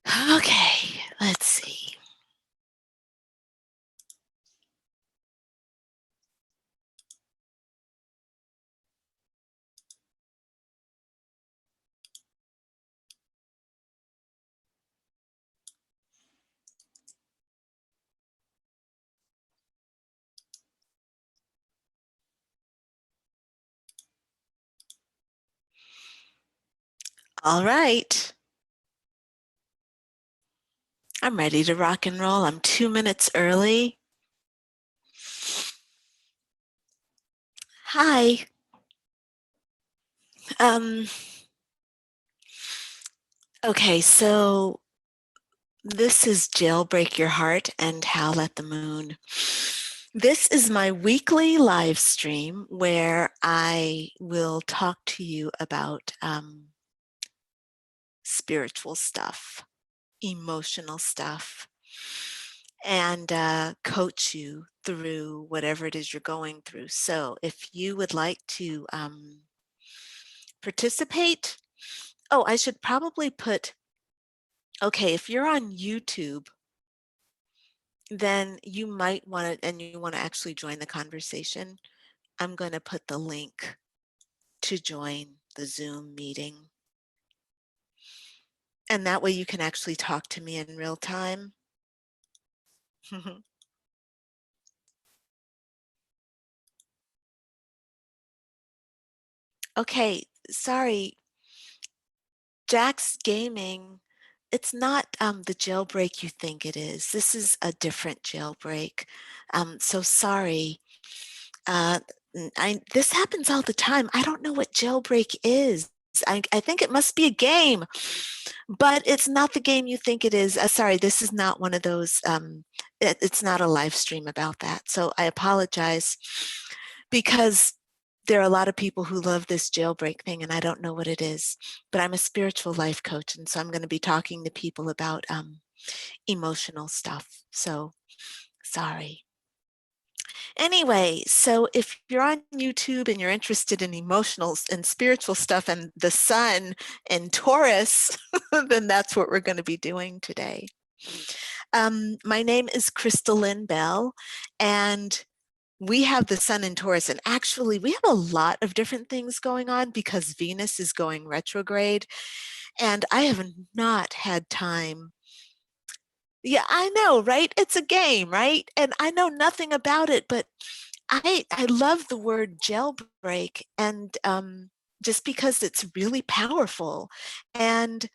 Okay, let's see. All right. I'm ready to rock and roll. I'm 2 minutes early. Hi. Um, okay, so this is Jailbreak Your Heart and Howl at the Moon. This is my weekly live stream where I will talk to you about spiritual stuff, emotional stuff, and coach you through whatever it is you're going through. So if you would like to participate, oh, I should probably put, okay, if you're on YouTube, then you might want to, and you want to actually join the conversation, I'm going to put the link to join the Zoom meeting. And that way you can actually talk to me in real time. Okay, sorry, Jack's Gaming, it's not the jailbreak you think it is. This is a different jailbreak. So sorry. Uh, this happens all the time. I don't know what jailbreak is. I think it must be a game, but it's not the game you think it is. Sorry, this is not one of those. It's not a live stream about that. So I apologize because there are a lot of people who love this jailbreak thing, and I don't know what it is. But I'm a spiritual life coach, and so I'm going to be talking to people about emotional stuff. So sorry. Anyway, so if you're on YouTube and you're interested in emotional and spiritual stuff and the sun and Taurus, then that's what we're going to be doing today. My name is Crystalline Bell, and we have the sun in Taurus, and actually we have a lot of different things going on because Venus is going retrograde, and I have not had time. Yeah, I know, right? It's a game, right? And I know nothing about it, but I love the word jailbreak, and just because it's really powerful. And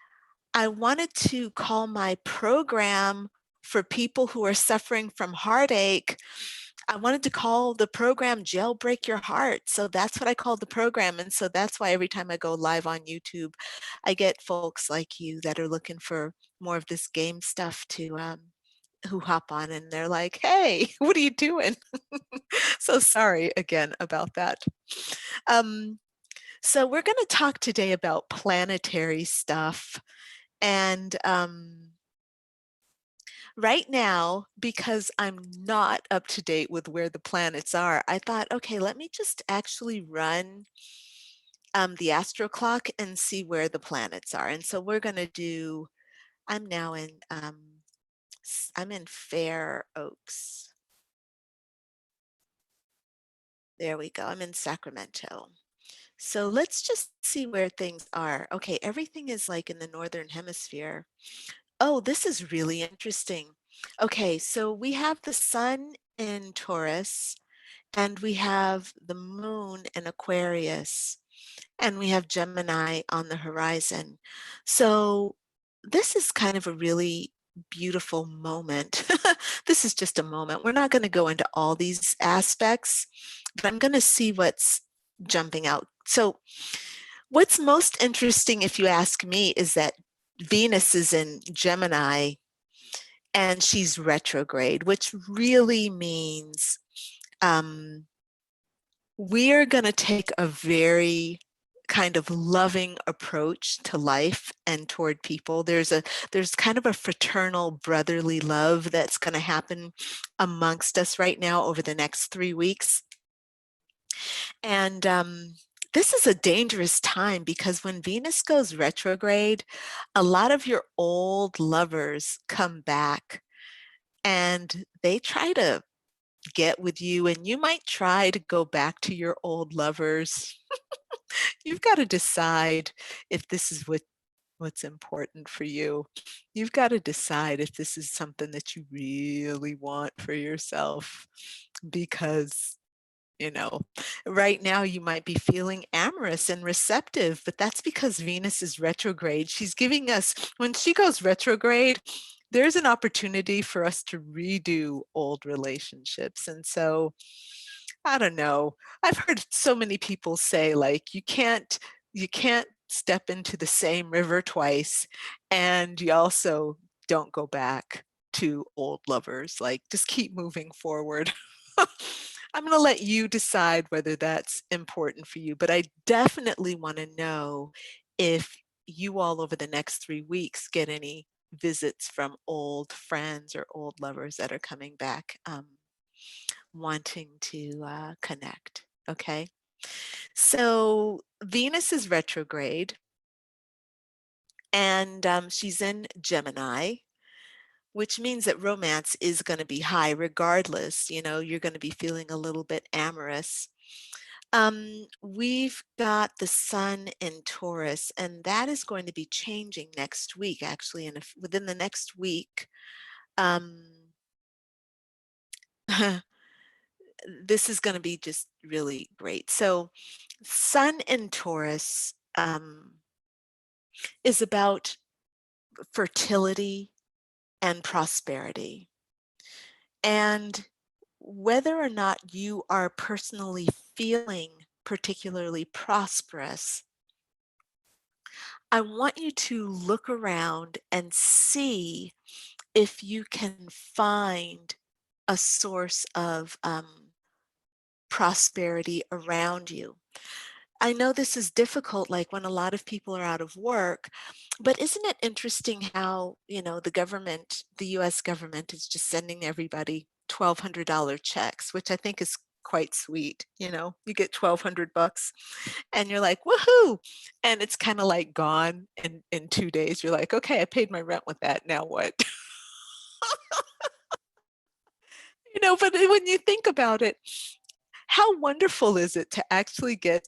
I wanted to call my program for people who are suffering from heartache. I wanted to call the program Jailbreak Your Heart. So that's what I called the program. And so that's why every time I go live on YouTube, I get folks like you that are looking for more of this game stuff to who hop on and they're like, hey, what are you doing? So sorry again about that. Um, so we're going to talk today about planetary stuff. And right now, because I'm not up to date with where the planets are, I thought, okay, let me just actually run the astro clock and see where the planets are. And so we're going to do, I'm now in, I'm in Fair Oaks. There we go. I'm in Sacramento. So let's just see where things are. Okay, everything is like in the northern hemisphere. Oh, this is really interesting. Okay, so we have the sun in Taurus, and we have the moon in Aquarius, and we have Gemini on the horizon. So this is kind of a really beautiful moment. This is just a moment. We're not going to go into all these aspects, but I'm going to see what's jumping out. So what's most interesting, if you ask me, is that Venus is in Gemini and she's retrograde, which really means we're going to take a very kind of loving approach to life and toward people. There's kind of a fraternal brotherly love that's going to happen amongst us right now over the next 3 weeks. And This is a dangerous time because when Venus goes retrograde, a lot of your old lovers come back and they try to get with you, and you might try to go back to your old lovers. You've got to decide if this is what's important for you. You've got to decide if this is something that you really want for yourself, because right now you might be feeling amorous and receptive, but that's because Venus is retrograde. She's giving us, when she goes retrograde, there's an opportunity for us to redo old relationships. And so, I don't know. I've heard so many people say, like, you can't step into the same river twice, and you also don't go back to old lovers. Like, just keep moving forward. I'm going to let you decide whether that's important for you, but I definitely want to know if you all over the next 3 weeks get any visits from old friends or old lovers that are coming back, wanting to connect. Okay. So Venus is retrograde, and she's in Gemini, which means that romance is going to be high regardless. You're going to be feeling a little bit amorous. We've got the sun in Taurus, and that is going to be changing next week, actually, within the next week. This is going to be just really great. So sun in Taurus is about fertility and prosperity. And whether or not you are personally feeling particularly prosperous, I want you to look around and see if you can find a source of prosperity around you. I know this is difficult, like when a lot of people are out of work, but isn't it interesting how, the US government is just sending everybody $1,200 checks, which I think is quite sweet. You get 1,200 bucks and you're like, woohoo. And it's kind of like gone in 2 days. You're like, okay, I paid my rent with that. Now what? But when you think about it, how wonderful is it to actually get,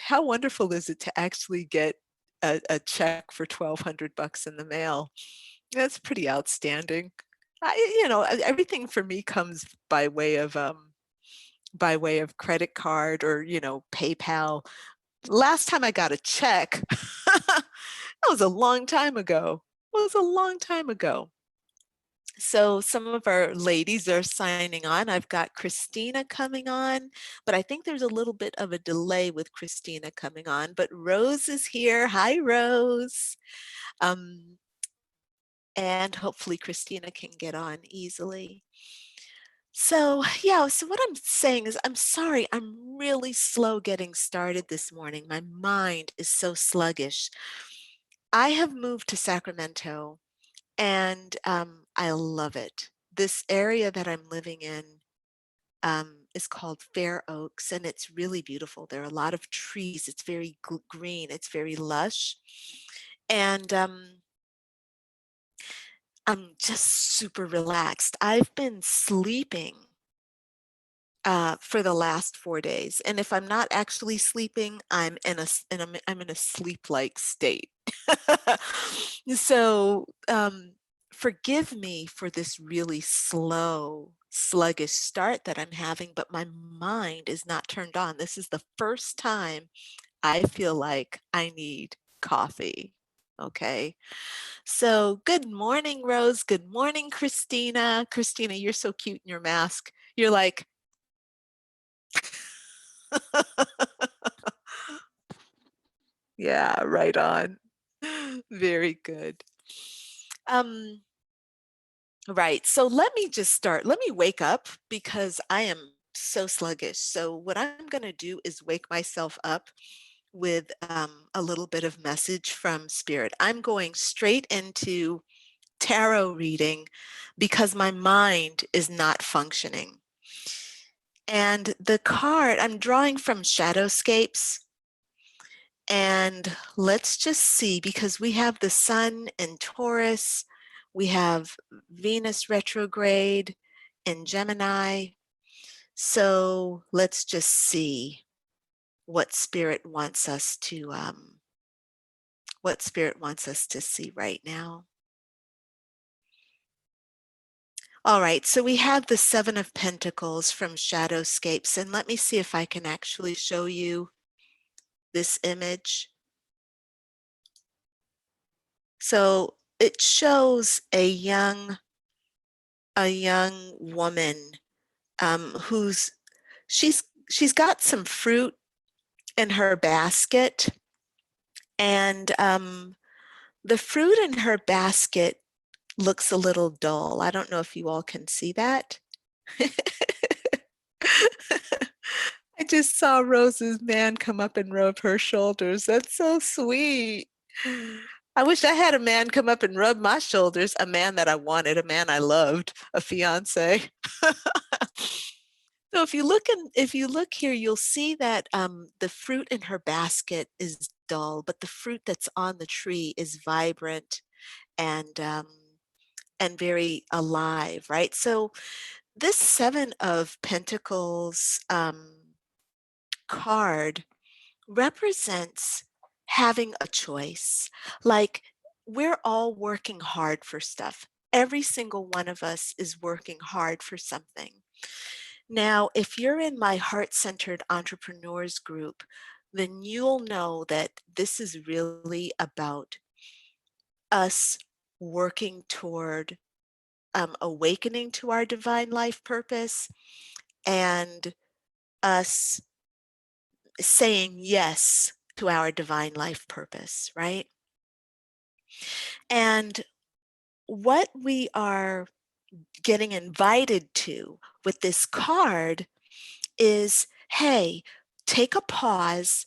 how wonderful is it to actually get a check for 1,200 bucks in the mail? That's pretty outstanding. Everything for me comes by way of credit card or, PayPal. Last time I got a check, that was a long time ago. It was a long time ago. So some of our ladies are signing on. I've got Christina coming on, but I think there's a little bit of a delay with Christina coming on. But Rose is here. Hi, Rose. And hopefully Christina can get on easily. So what I'm saying is, I'm sorry, I'm really slow getting started this morning. My mind is so sluggish. I have moved to Sacramento, and I love it. This area that I'm living in is called Fair Oaks, and it's really beautiful. There are a lot of trees. It's very green. It's very lush. And I'm just super relaxed. I've been sleeping for the last 4 days. And if I'm not actually sleeping, I'm in a sleep-like state. So forgive me for this really slow, sluggish start that I'm having, but my mind is not turned on. This is the first time I feel like I need coffee. Okay. So good morning, Rose. Good morning, Christina. Christina, you're so cute in your mask. You're like, yeah, right on. Very good. Right. So let me just start. Let me wake up because I am so sluggish. So what I'm going to do is wake myself up with a little bit of message from Spirit. I'm going straight into tarot reading because my mind is not functioning. And the card I'm drawing from Shadowscapes. And let's just see, because we have the sun in Taurus, we have Venus retrograde in Gemini. So let's just see what Spirit wants us to see right now. All right, so we have the Seven of Pentacles from Shadowscapes, and let me see if I can actually show you this image. So it shows a young woman who's she's got some fruit in her basket, and the fruit in her basket looks a little dull. I don't know if you all can see that. I just saw Rose's man come up and rub her shoulders. That's so sweet. I wish I had a man come up and rub my shoulders, a man that I wanted, a man I loved, a fiance. So if you look here, you'll see that the fruit in her basket is dull, but the fruit that's on the tree is vibrant and very alive, right? So this Seven of Pentacles card represents having a choice. Like, we're all working hard for stuff. Every single one of us is working hard for something. Now, if you're in my Heart-Centered Entrepreneurs group, then you'll know that this is really about us working toward awakening to our divine life purpose, and us saying yes to our divine life purpose, right? And what we are getting invited to with this card is, hey, take a pause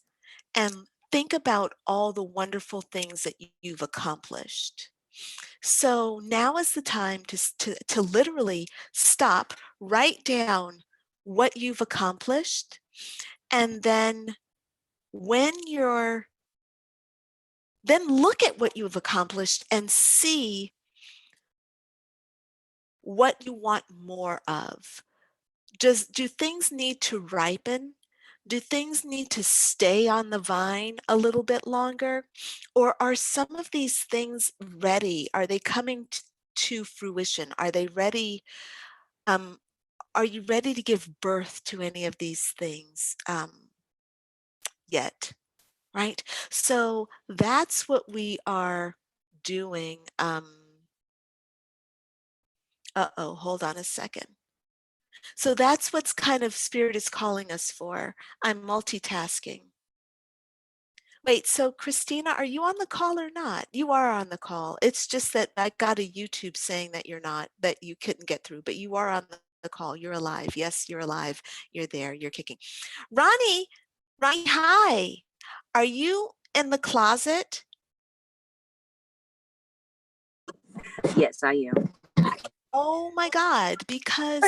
and think about all the wonderful things that you've accomplished. So now is the time to literally stop, write down what you've accomplished, and then then look at what you've accomplished and see what you want more of. Do things need to ripen? Do things need to stay on the vine a little bit longer? Or are some of these things ready? Are they coming to fruition? Are they ready? Are you ready to give birth to any of these things yet? Right? So that's what we are doing. Hold on a second. So that's what's kind of Spirit is calling us for. I'm multitasking. Wait, so Christina, are you on the call or not? You are on the call. It's just that I got a YouTube saying that you're not, that you couldn't get through, but you are on the call. You're alive. Yes, you're alive. You're there. You're kicking. Ronnie, hi. Are you in the closet? Yes, I am. Oh my God, because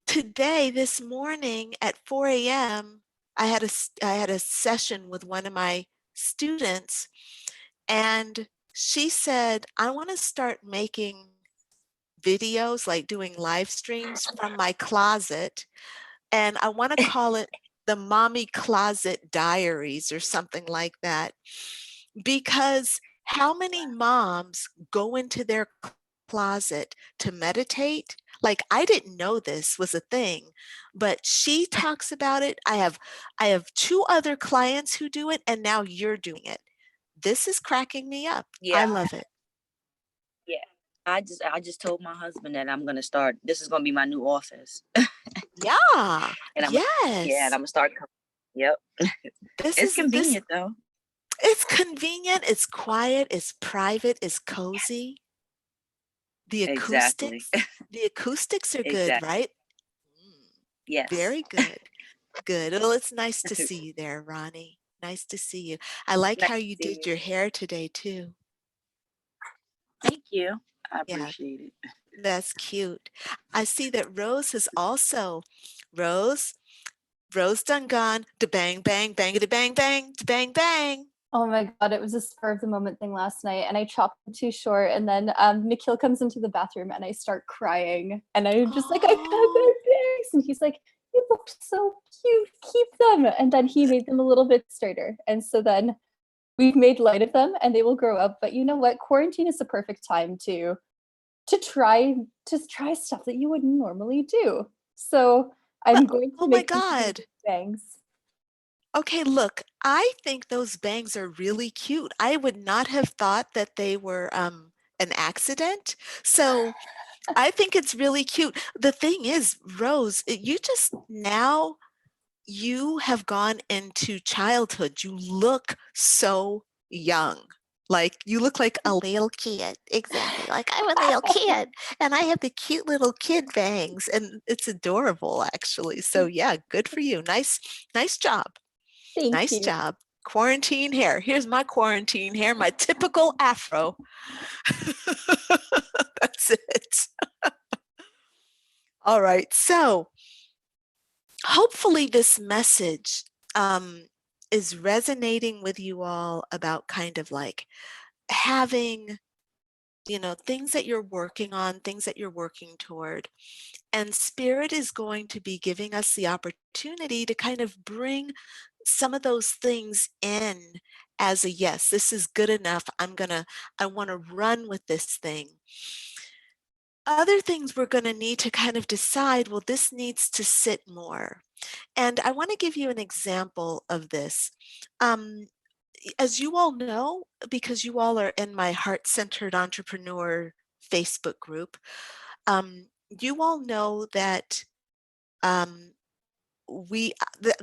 today, this morning at 4 a.m., I had a session with one of my students, and she said, I want to start making videos, like doing live streams from my closet, and I want to call it the Mommy Closet Diaries or something like that. Because how many moms go into their closet to meditate? Like, I didn't know this was a thing, but she talks about it. I have two other clients who do it, and now you're doing it. This is cracking me up. I Yeah, love it. yeah. I just told my husband that I'm gonna start. This is gonna be my new office, Yeah. and I'm Yes. gonna start. Yep, This it's is this convenient though. It's convenient, it's quiet, it's private, it's cozy. The Exactly. acoustics, the acoustics are good, Exactly. right? Mm, Yes. very good. Good. Well, it's nice to see you there, Ronnie. Nice to see you. I like Nice how to you see did you. your hair today too. Thank you. I Yeah, appreciate it. that's cute. I see that Rose has also, Rose, Rose done gone, da bang bang, bangity bang bang, da bang bang. Oh my God, it was a spur of the moment thing last night, and I chopped it too short. And then Nikhil comes into the bathroom, and I start crying. And I'm just like, I cut Oh, their bangs. And he's like, you look so cute, keep them. And then he made them a little bit straighter. And so then we've made light of them, and they will grow up. But you know what? Quarantine is the perfect time to try stuff that you wouldn't normally do. So I'm but going to oh my make them God. bangs. Okay, look, I think those bangs are really cute. I would not have thought that they were an accident. So I think it's really cute. The thing is, Rose, you just now you have gone into childhood. You look so young. Like you look like a little kid. Exactly. Like I'm a little kid and I have the cute little kid bangs and it's adorable actually. So yeah, good for you. Nice job. Thank Nice you. job. Quarantine hair. Here's my quarantine hair, my typical afro. That's it. All right. So hopefully this message is resonating with you all about kind of like having, things that you're working on, things that you're working toward. And Spirit is going to be giving us the opportunity to kind of bring some of those things in as a yes, this is good enough. I want to run with this thing. Other things we're going to need to kind of decide, well, this needs to sit more. And I want to give you an example of this. As you all know, because you all are in my Heart Centered Entrepreneur Facebook group, you all know that um, we the,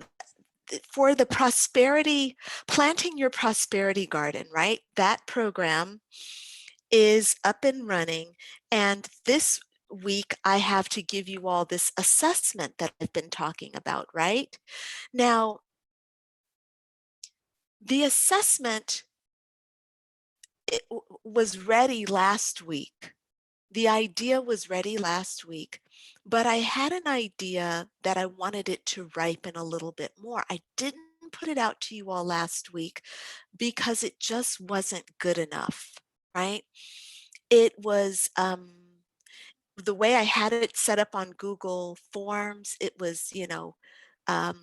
for the prosperity, planting your prosperity garden, right? That program is up and running. And this week, I have to give you all this assessment that I've been talking about, right? Now, the assessment was ready last week. The idea was ready last week, but I had an idea that I wanted it to ripen a little bit more. I didn't put it out to you all last week because it just wasn't good enough, right? It was the way I had it set up on Google Forms, it was, um,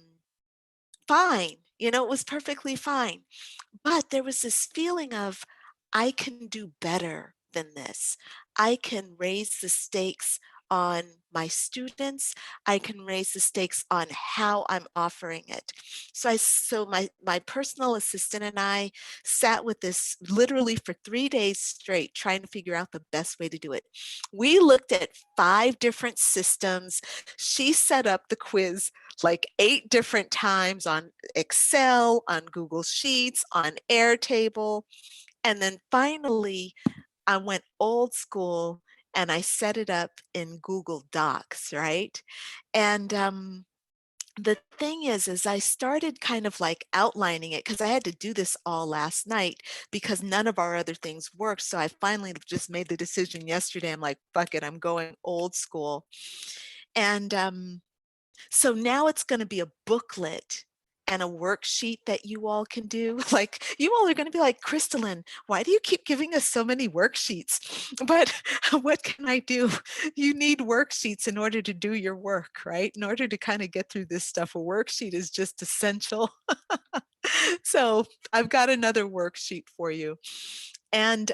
fine. It was perfectly fine. But there was this feeling of, I can do better than this. I can raise the stakes on my students. I can raise the stakes on how I'm offering it. So my personal assistant and I sat with this literally for 3 days straight, trying to figure out the best way to do it. We looked at 5 different systems. She set up the quiz like 8 different times on Excel, on Google Sheets, on Airtable. And then finally, I went old school and I set it up in Google Docs, right? And the thing is I started kind of like outlining it because I had to do this all last night because none of our other things worked. So I finally just made the decision yesterday. I'm like, fuck it, I'm going old school. And so now it's going to be a booklet and a worksheet that you all can do. Like you all are going to be like, Crystalline, why do you keep giving us so many worksheets? But what can I do? You need worksheets in order to do your work, right? In order to kind of get through this stuff, a worksheet is just essential. So I've got another worksheet for you. And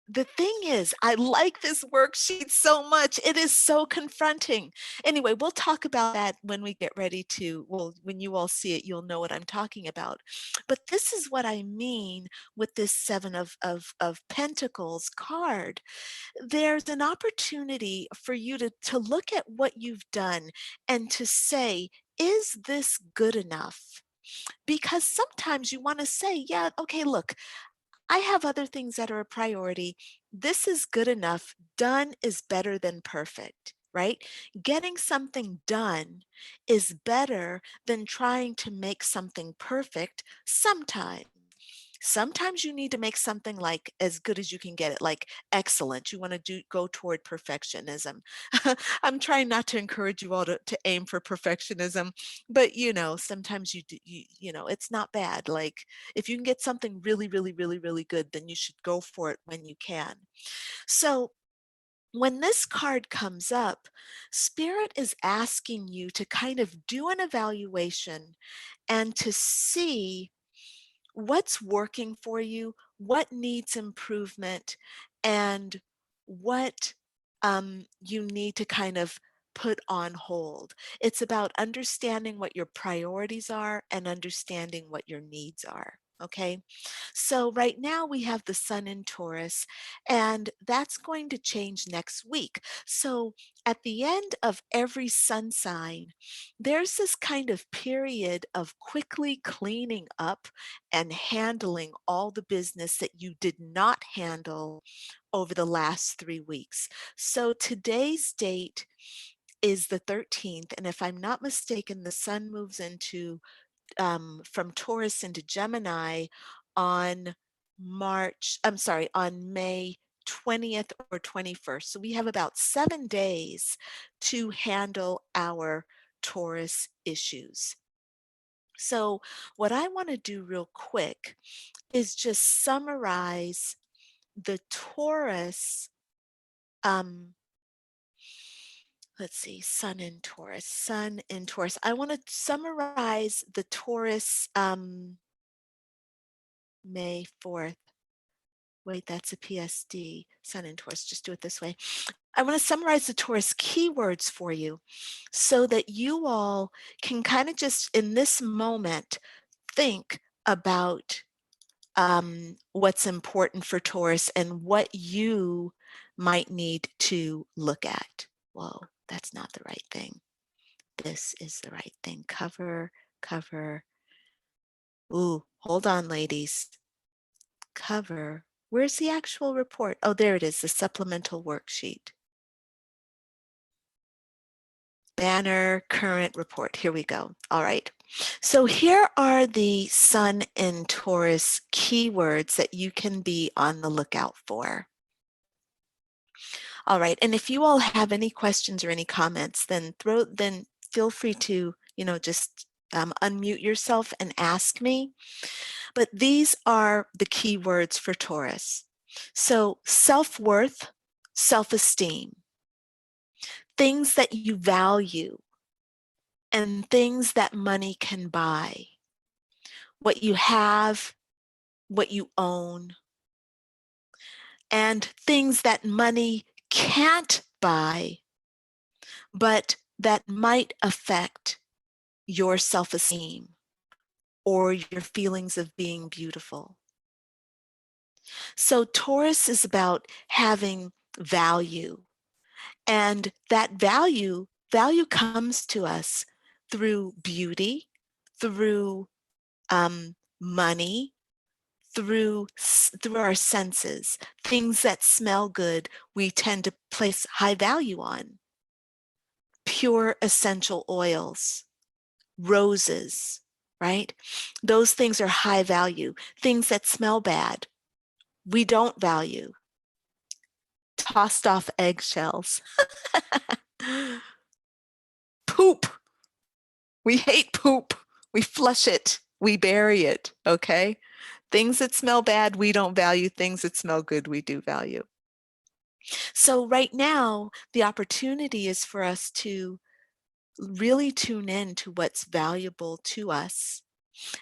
the thing is, I like this worksheet so much. It is so confronting. Anyway, we'll talk about that when we get ready to, well, when you all see it, you'll know what I'm talking about. But this is what I mean with this Seven of Pentacles card. There's an opportunity for you to look at what you've done and to say, is this good enough? Because sometimes you want to say, yeah, okay, look, I have other things that are a priority. This is good enough. Done is better than perfect, right? Getting something done is better than trying to make something perfect sometime. Sometimes you need to make something like as good as you can get it, like excellent. You want to go toward perfectionism. I'm trying not to encourage you all to aim for perfectionism, but sometimes it's not bad. Like if you can get something really, really, really, really good, then you should go for it when you can. So when this card comes up, Spirit is asking you to kind of do an evaluation and to see what's working for you, what needs improvement, and what you need to kind of put on hold. It's about understanding what your priorities are and understanding what your needs are. Okay, so right now we have the sun in Taurus, and that's going to change next week. So at the end of every sun sign, there's this kind of period of quickly cleaning up and handling all the business that you did not handle over the last 3 weeks. So today's date is the 13th, and if I'm not mistaken, the sun moves into from Taurus into Gemini on on May 20th or 21st. So we have about 7 days to handle our Taurus issues. So what I want to do real quick is just summarize the Taurus, let's see, sun in Taurus. I want to summarize the Taurus, May 4th. Wait, that's a PSD, sun in Taurus, just do it this way. I want to summarize the Taurus keywords for you so that you all can kind of just in this moment think about what's important for Taurus and what you might need to look at. Whoa, that's not the right thing. This is the right thing. Cover. Ooh, hold on, ladies. Cover. Where's the actual report? Oh, there it is, the supplemental worksheet. Banner, current report. Here we go. All right. So here are the sun in Taurus keywords that you can be on the lookout for. All right. And if you all have any questions or any comments, then feel free to, just unmute yourself and ask me. But these are the keywords for Taurus. So self-worth, self-esteem, things that you value, and things that money can buy, what you have, what you own, and things that money can't buy, but that might affect your self-esteem or your feelings of being beautiful. So Taurus is about having value, and that value comes to us through beauty, through money, through our senses. Things that smell good, we tend to place high value on. Pure essential oils, roses, right? Those things are high value. Things that smell bad, we don't value. Tossed off eggshells. Poop. We hate poop. We flush it. We bury it, okay? Things that smell bad, we don't value. Things that smell good, we do value. So right now, the opportunity is for us to really tune in to what's valuable to us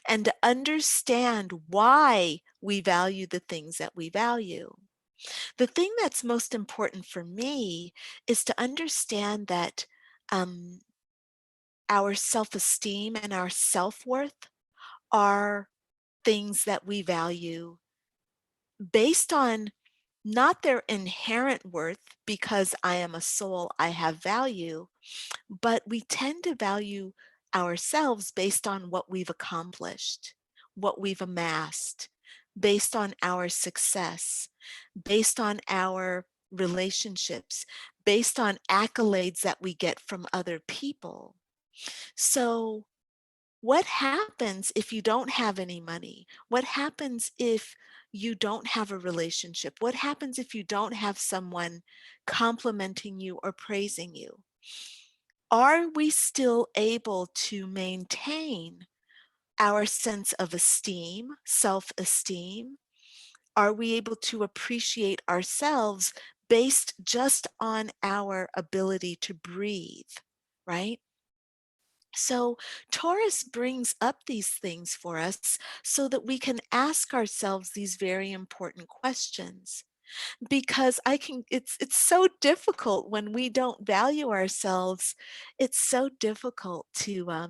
and to understand why we value the things that we value. The thing that's most important for me is to understand that our self-esteem and our self-worth are things that we value based on not their inherent worth, because I am a soul, I have value, but we tend to value ourselves based on what we've accomplished, what we've amassed, based on our success, based on our relationships, based on accolades that we get from other people. So What happens if you don't have any money? What happens if you don't have a relationship? What happens if you don't have someone complimenting you or praising you? Are we still able to maintain our sense of esteem, self-esteem? Are we able to appreciate ourselves based just on our ability to breathe, right? So Taurus brings up these things for us so that we can ask ourselves these very important questions. Because it's so difficult when we don't value ourselves. It's so difficult to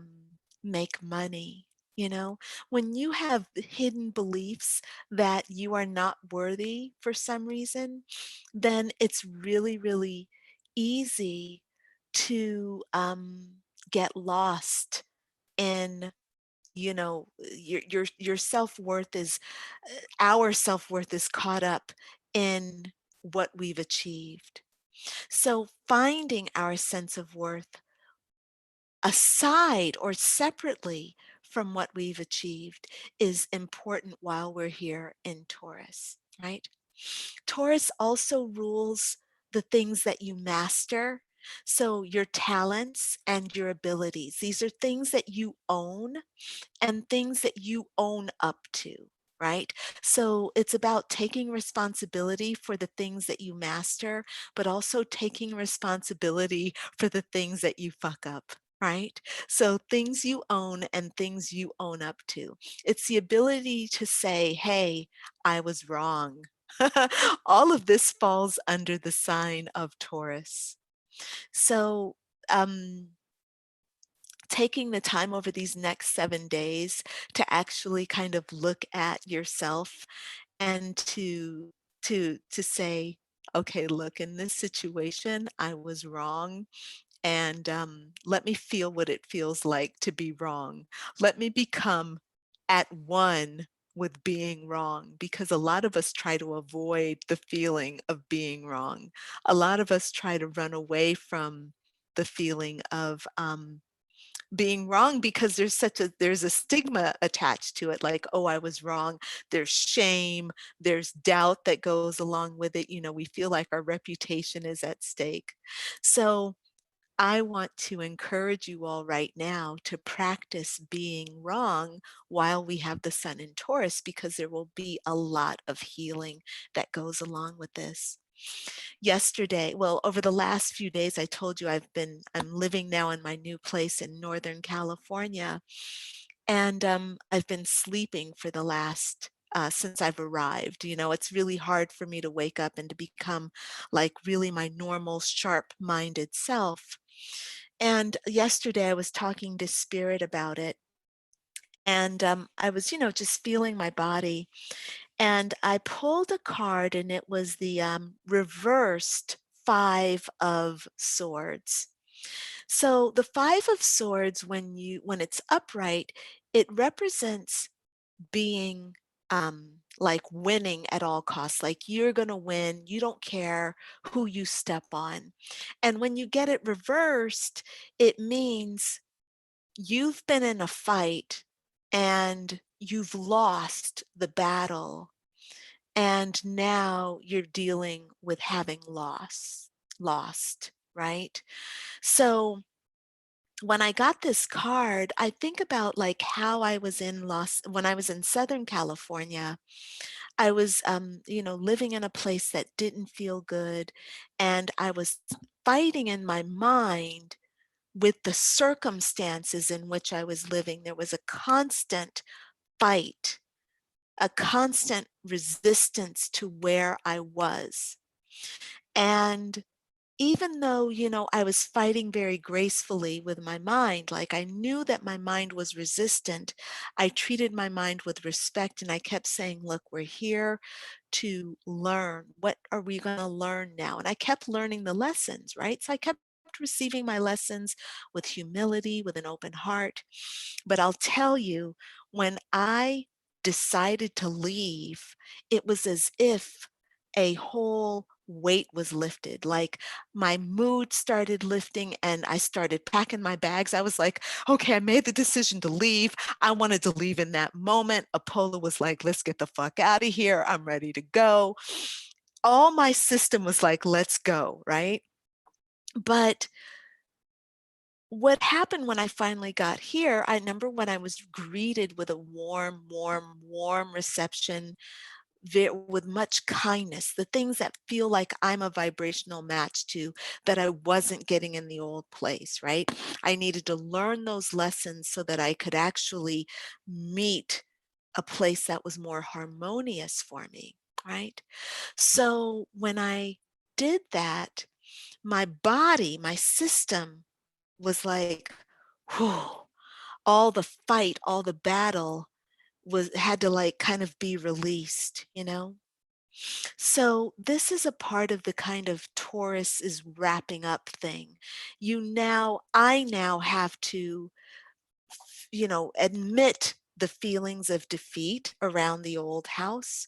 make money. You know, when you have hidden beliefs that you are not worthy for some reason, then it's really, really easy to get lost in, you know, your self-worth is our self-worth is caught up in what we've achieved. So finding our sense of worth aside or separately from what we've achieved is important while we're here in Taurus, right? Taurus also rules the things that you master. So your talents and your abilities, these are things that you own and things that you own up to, right? So it's about taking responsibility for the things that you master, but also taking responsibility for the things that you fuck up. Right? So things you own and things you own up to. It's the ability to say, hey, I was wrong. All of this falls under the sign of Taurus. So, taking the time over these next 7 days to actually kind of look at yourself and to say, okay, look, in this situation, I was wrong. And let me feel what it feels like to be wrong. Let me become at one with being wrong, because a lot of us try to avoid the feeling of being wrong. A lot of us try to run away from the feeling of being wrong, because there's a stigma attached to it, like, oh, I was wrong. There's shame, there's doubt that goes along with it. You know, we feel like our reputation is at stake. So I want to encourage you all right now to practice being wrong while we have the sun in Taurus, because there will be a lot of healing that goes along with this. Yesterday, well, over the last few days, I told you I'm living now in my new place in Northern California, and I've been sleeping for the last since I've arrived. You know, it's really hard for me to wake up and to become like really my normal, sharp-minded self. And yesterday I was talking to Spirit about it, and I was, you know, just feeling my body, and I pulled a card, and it was the reversed Five of Swords. So the Five of Swords, when it's upright, it represents being like winning at all costs, like you're going to win, you don't care who you step on. And when you get it reversed, it means you've been in a fight and you've lost the battle, and now you're dealing with having lost, right? So when I got this card, I think about like how I was when I was in Southern California. I was, you know, living in a place that didn't feel good, and I was fighting in my mind with the circumstances in which I was living. There was a constant fight, a constant resistance to where I was. And even though, you know, I was fighting very gracefully with my mind, like I knew that my mind was resistant, I treated my mind with respect, and I kept saying, look, we're here to learn. What are we going to learn now? And I kept learning the lessons, right? So I kept receiving my lessons with humility, with an open heart. But I'll tell you, when I decided to leave, it was as if a whole weight was lifted. Like my mood started lifting and I started packing my bags. I was like, okay, I made the decision to leave. I wanted to leave in that moment. Apollo was like, let's get the fuck out of here. I'm ready to go. All my system was like, let's go, right? But what happened when I finally got here, I remember when I was greeted with a warm, warm, warm reception with much kindness, the things that feel like I'm a vibrational match to that I wasn't getting in the old place, right? I needed to learn those lessons so that I could actually meet a place that was more harmonious for me, right? So when I did that, my body, my system was like, whew, all the fight, all the battle had to like kind of be released, you know? So this is a part of the kind of Taurus is wrapping up thing. I now have to, admit the feelings of defeat around the old house.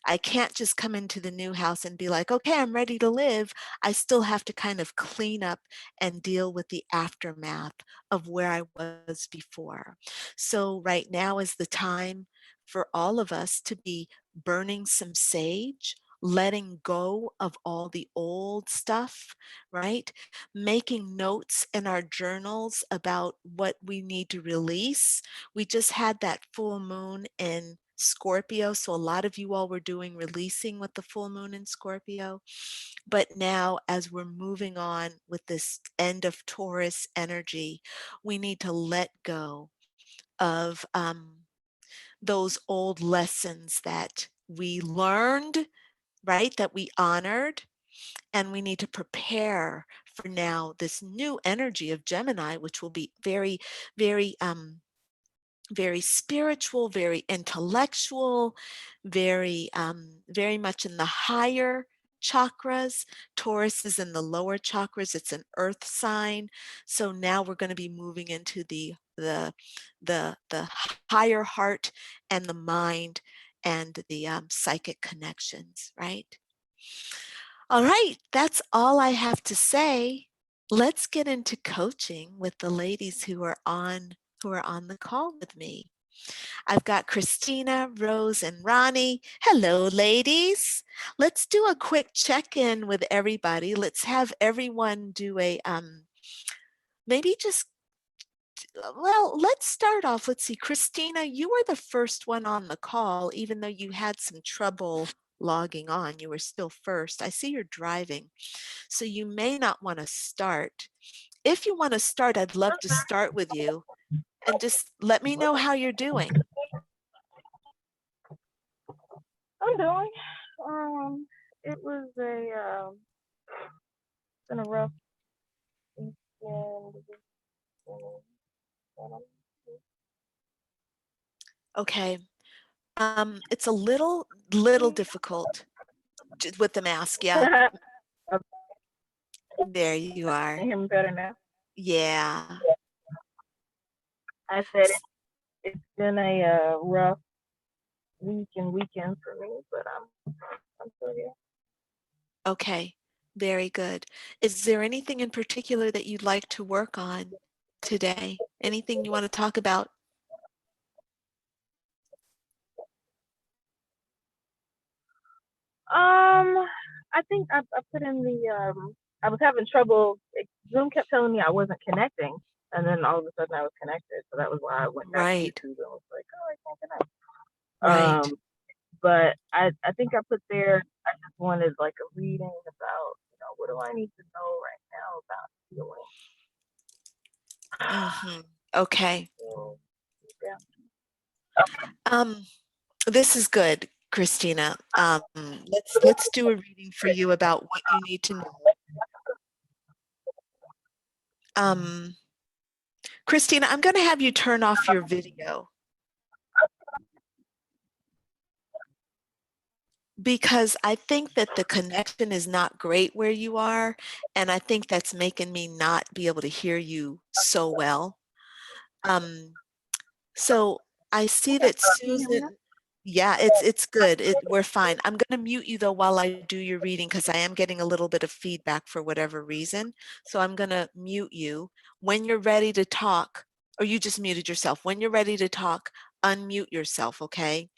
I can't just come into the new house and be like, okay, I'm ready to live. I still have to kind of clean up and deal with the aftermath of where I was before. So right now is the time for all of us to be burning some sage, letting go of all the old stuff, right? Making notes in our journals about what we need to release. We just had that full moon in Scorpio. So a lot of you all were doing releasing with the full moon in Scorpio. But now, as we're moving on with this end of Taurus energy, we need to let go of those old lessons that we learned, right? That we honored. And we need to prepare for now this new energy of Gemini, which will be very, very, very spiritual, very intellectual, very much in the higher chakras. Taurus is in the lower chakras. It's an earth sign. So now we're going to be moving into the higher heart and the mind and the psychic connections, right? All right, that's all I have to say. Let's get into coaching with the ladies who are on the call with me. I've got Christina, Rose, and Ronnie. Hello, ladies. Let's do a quick check-in with everybody. Let's have everyone do a maybe just let's start off. Let's see, Christina, you were the first one on the call, even though you had some trouble logging on. You were still first. I see you're driving, so you may not want to start. If you want to start, I'd love to start with you and just let me know how you're doing. I'm doing. It was been a rough weekend. Okay. It's a little difficult with the mask. Yeah. There you are. Can you hear me better now? Yeah. I said it's been a rough weekend for me, but I'm still here. Okay. Very good. Is there anything in particular that you'd like to work on today? Anything you want to talk about? I think I put in the I was having trouble. Zoom kept telling me I wasn't connecting, and then all of a sudden I was connected. So that was why I went back to Right. YouTube and was like, oh, I can't connect. Right. But I think I put there. I just wanted like a reading about what do I need to know right now about healing. Okay. So, yeah. This is good, Christina. Let's do a reading for you about what you need to know. Christina, I'm going to have you turn off your video because I think that the connection is not great where you are, and I think that's making me not be able to hear you so well. So I see that Susan, Yeah, it's good. We're fine. I'm going to mute you though while I do your reading because I am getting a little bit of feedback for whatever reason. So I'm going to mute you. When you're ready to talk, or you just muted yourself. When you're ready to talk, unmute yourself, okay?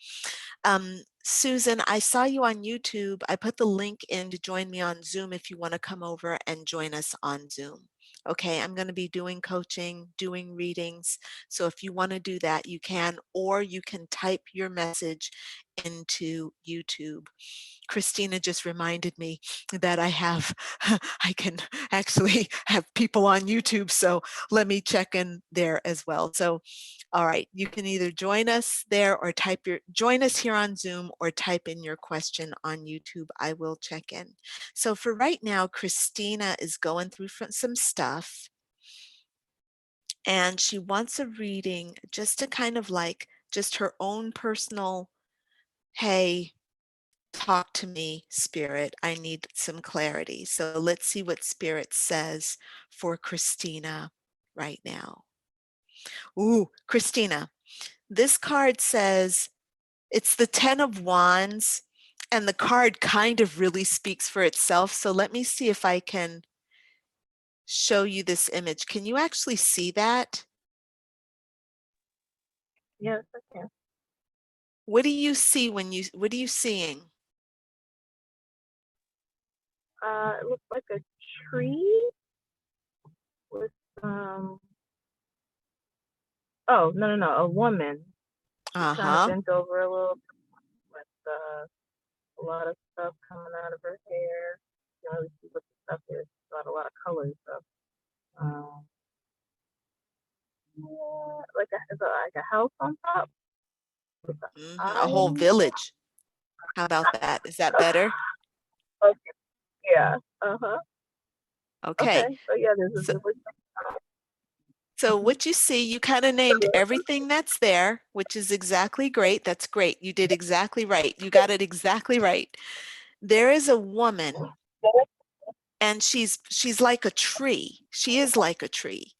Susan, I saw you on YouTube. I put the link in to join me on Zoom if you want to come over and join us on Zoom. Okay, I'm going to be doing coaching, doing readings. So if you want to do that, you can, or you can type your message into YouTube. Christina just reminded me that I can actually have people on YouTube. So let me check in there as well. So, all right, you can either join us there or join us here on Zoom or type in your question on YouTube. I will check in. So for right now, Christina is going through some stuff and she wants a reading just to kind of like just her own personal, hey, talk to me, Spirit. I need some clarity. So let's see what Spirit says for Christina right now. Ooh, Christina, this card says it's the 10 of Wands, and the card kind of really speaks for itself. So let me see if I can show you this image. Can you actually see that? Yes, I can. What do you see what are you seeing? It looks like a tree with oh no, a woman. She's kind of bent over a little bit with a lot of stuff coming out of her hair. You know, see what the stuff is. It's got a lot of colors. So, yeah, like a house on top. With the A whole eyes. village. How about that? Is that better? Okay. Yeah. Uh-huh. Okay. Okay. So yeah, there's a village. So what you see, you kind of named everything that's there, which is exactly great. That's great. You did exactly right. You got it exactly right. There is a woman and she's like a tree. She is like a tree.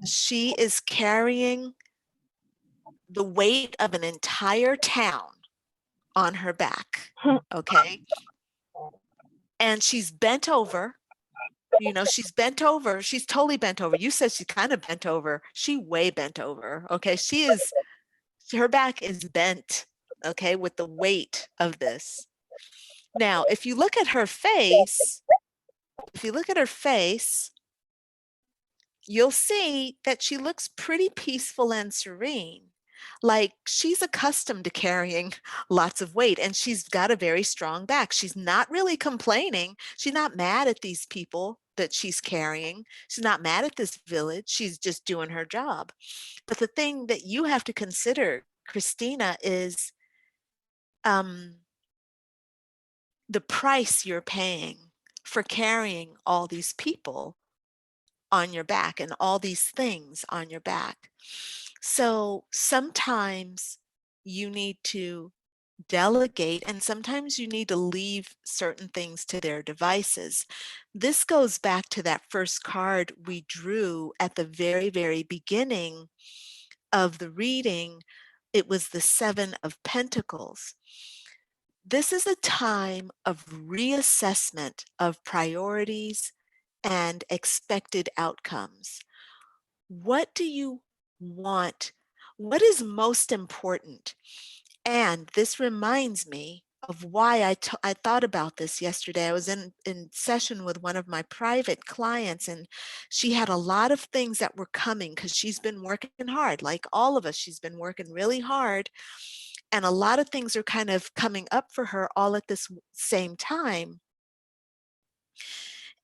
She is carrying the weight of an entire town on her back. Okay. And she's bent over. You know, she's bent over. She's totally bent over. You said she's kind of bent over. She way bent over. Okay. Her back is bent. Okay. With the weight of this. Now, if you look at her face, you'll see that she looks pretty peaceful and serene. Like she's accustomed to carrying lots of weight and she's got a very strong back. She's not really complaining. She's not mad at these people that she's carrying. She's not mad at this village. She's just doing her job. But the thing that you have to consider, Christina, is the price you're paying for carrying all these people on your back and all these things on your back. So sometimes you need to delegate and sometimes you need to leave certain things to their devices. This goes back to that first card we drew at the very, very beginning of the reading. It was the 7 of Pentacles. This is a time of reassessment of priorities and expected outcomes. What do you want? What is most important? And this reminds me of why I thought about this yesterday. I was in session with one of my private clients, and she had a lot of things that were coming because she's been working hard. Like all of us, she's been working really hard. And a lot of things are kind of coming up for her all at this same time.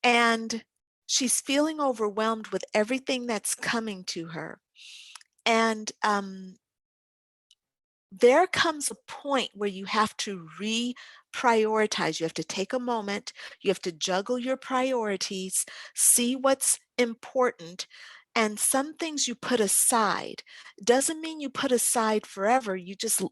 And she's feeling overwhelmed with everything that's coming to her. And there comes a point where you have to reprioritize. You have to take a moment. You have to juggle your priorities, see what's important. And some things you put aside. Doesn't mean you put aside forever. You just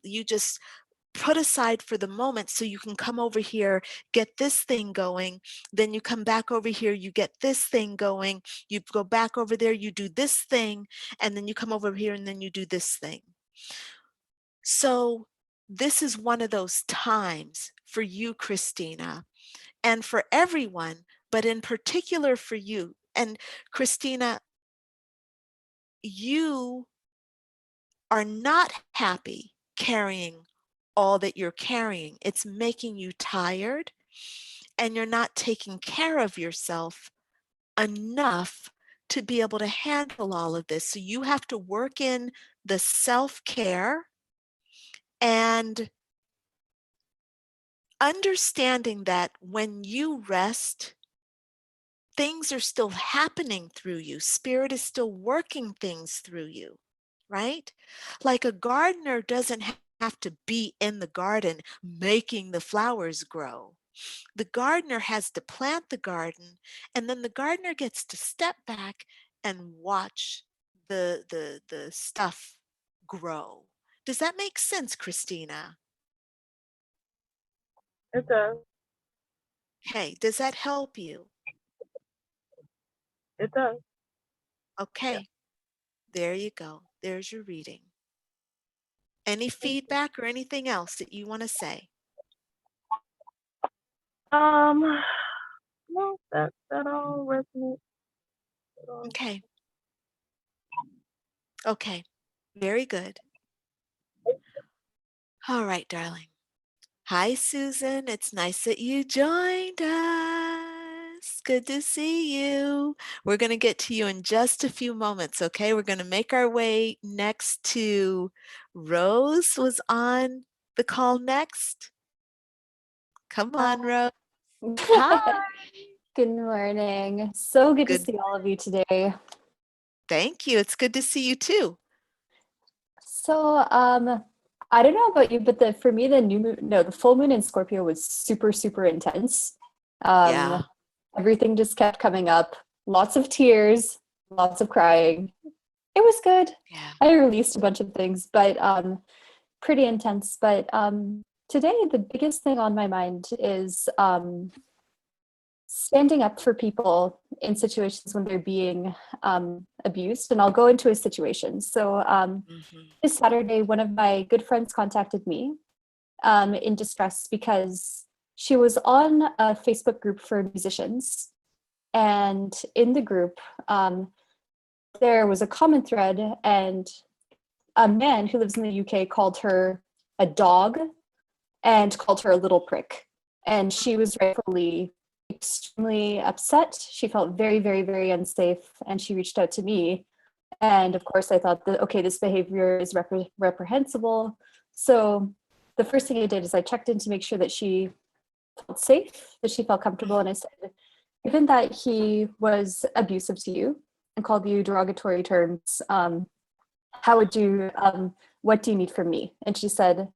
put aside for the moment so you can come over here, get this thing going, then you come back over here, you get this thing going, you go back over there, you do this thing, and then you come over here and then you do this thing. So this is one of those times for you, Christina, and for everyone, but in particular for you. And Christina, you are not happy carrying all that you're carrying. It's making you tired, and you're not taking care of yourself enough to be able to handle all of this. So you have to work in the self-care and understanding that when you rest, things are still happening through you. Spirit is still working things through you, right? Like a gardener doesn't have to be in the garden making the flowers grow. The gardener has to plant the garden, and then the gardener gets to step back and watch the stuff grow. Does that make sense, Christina? It does. Hey, does that help you? It does. Okay, Yeah. there you go. There's your reading. Any feedback or anything else that you want to say? No, that all resonates. Okay. Okay, very good. All right, darling. Hi, Susan. It's nice that you joined us. Good to see you. We're going to get to you in just a few moments, okay? We're going to make our way next to Rose was on the call next. Come on, Rose. Hi. Good morning. So good to Good. see all of you today. Thank you. It's good to see you too. So, I don't know about you, but for me, the full moon in Scorpio was super, super intense. Yeah. Everything just kept coming up. Lots of tears, lots of crying. It was good. Yeah. I released a bunch of things, but pretty intense. But today, the biggest thing on my mind is standing up for people in situations when they're being abused. And I'll go into a situation. So this Saturday, one of my good friends contacted me in distress because she was on a Facebook group for musicians. And in the group, there was a common thread, and a man who lives in the UK called her a dog and called her a little prick. And she was rightfully extremely upset. She felt very, very, very unsafe, and she reached out to me. And of course, I thought that, okay, this behavior is reprehensible. So the first thing I did is I checked in to make sure that she felt safe, that she felt comfortable. And I said, given that he was abusive to you and called you derogatory terms, what do you need from me? And she said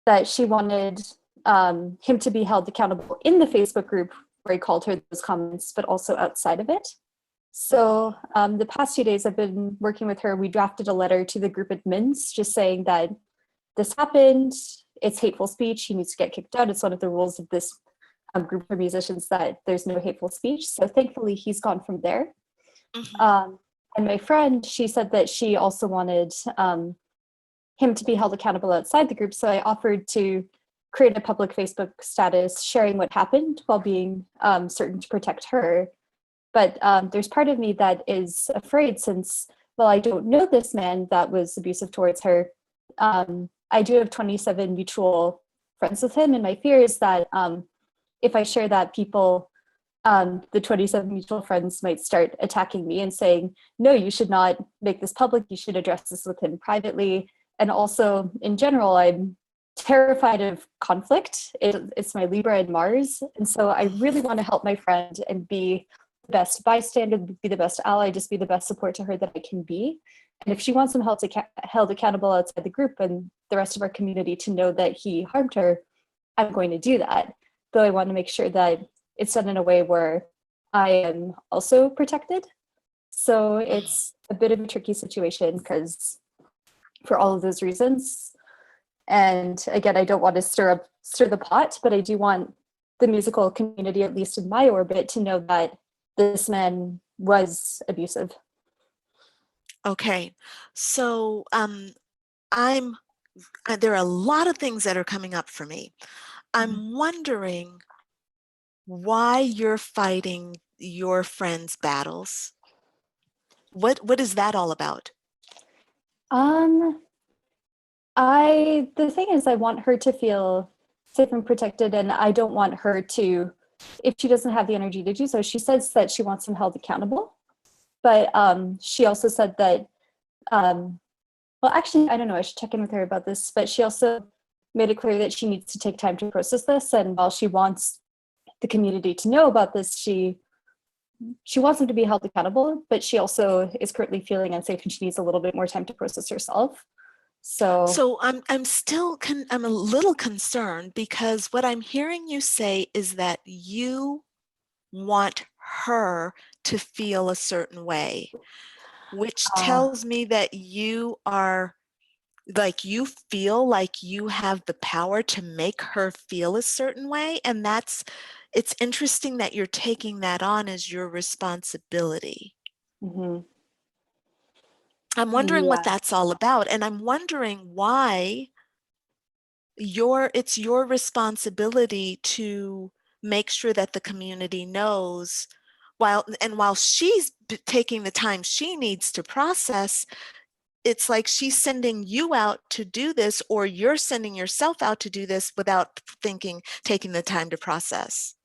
that she wanted him to be held accountable in the Facebook group where he called her those comments, but also outside of it. So the past few days I've been working with her. We drafted a letter to the group admins just saying that this happened, it's hateful speech, he needs to get kicked out. It's one of the rules of this group of musicians that there's no hateful speech. So thankfully he's gone from there. And my friend, she said that she also wanted him to be held accountable outside the group. So I offered to create a public Facebook status sharing what happened while being certain to protect her. But there's part of me that is afraid, since, well, I don't know this man that was abusive towards her. I do have 27 mutual friends with him. And my fear is that if I share that, people, the 27 mutual friends might start attacking me and saying, no, you should not make this public. You should address this with him privately. And also, in general, I'm terrified of conflict. It's my Libra and Mars. And so I really want to help my friend and be the best bystander, be the best ally, just be the best support to her that I can be. And if she wants him held accountable outside the group and the rest of our community to know that he harmed her, I'm going to do that. Though I want to make sure that it's done in a way where I am also protected. So it's a bit of a tricky situation because for all of those reasons. And again, I don't want to stir the pot, but I do want the musical community, at least in my orbit, to know that this man was abusive. Okay, so I'm there are a lot of things that are coming up for me. I'm wondering why you're fighting your friend's battles. What is that all about? The thing is, I want her to feel safe and protected, and I don't want her to, if she doesn't have the energy to do so. She says that she wants him held accountable, but she also said that, well, actually, I don't know, I should check in with her about this, but she also made it clear that she needs to take time to process this, and while she wants the community to know about this, she wants him to be held accountable, but she also is currently feeling unsafe and she needs a little bit more time to process herself. So I'm still I'm a little concerned, because what I'm hearing you say is that you want her to feel a certain way, which tells me that you are like, you feel like you have the power to make her feel a certain way. And it's interesting that you're taking that on as your responsibility. I'm wondering what that's all about. And I'm wondering why it's your responsibility to make sure that the community knows, while she's taking the time she needs to process. It's like she's sending you out to do this, or you're sending yourself out to do this without taking the time to process.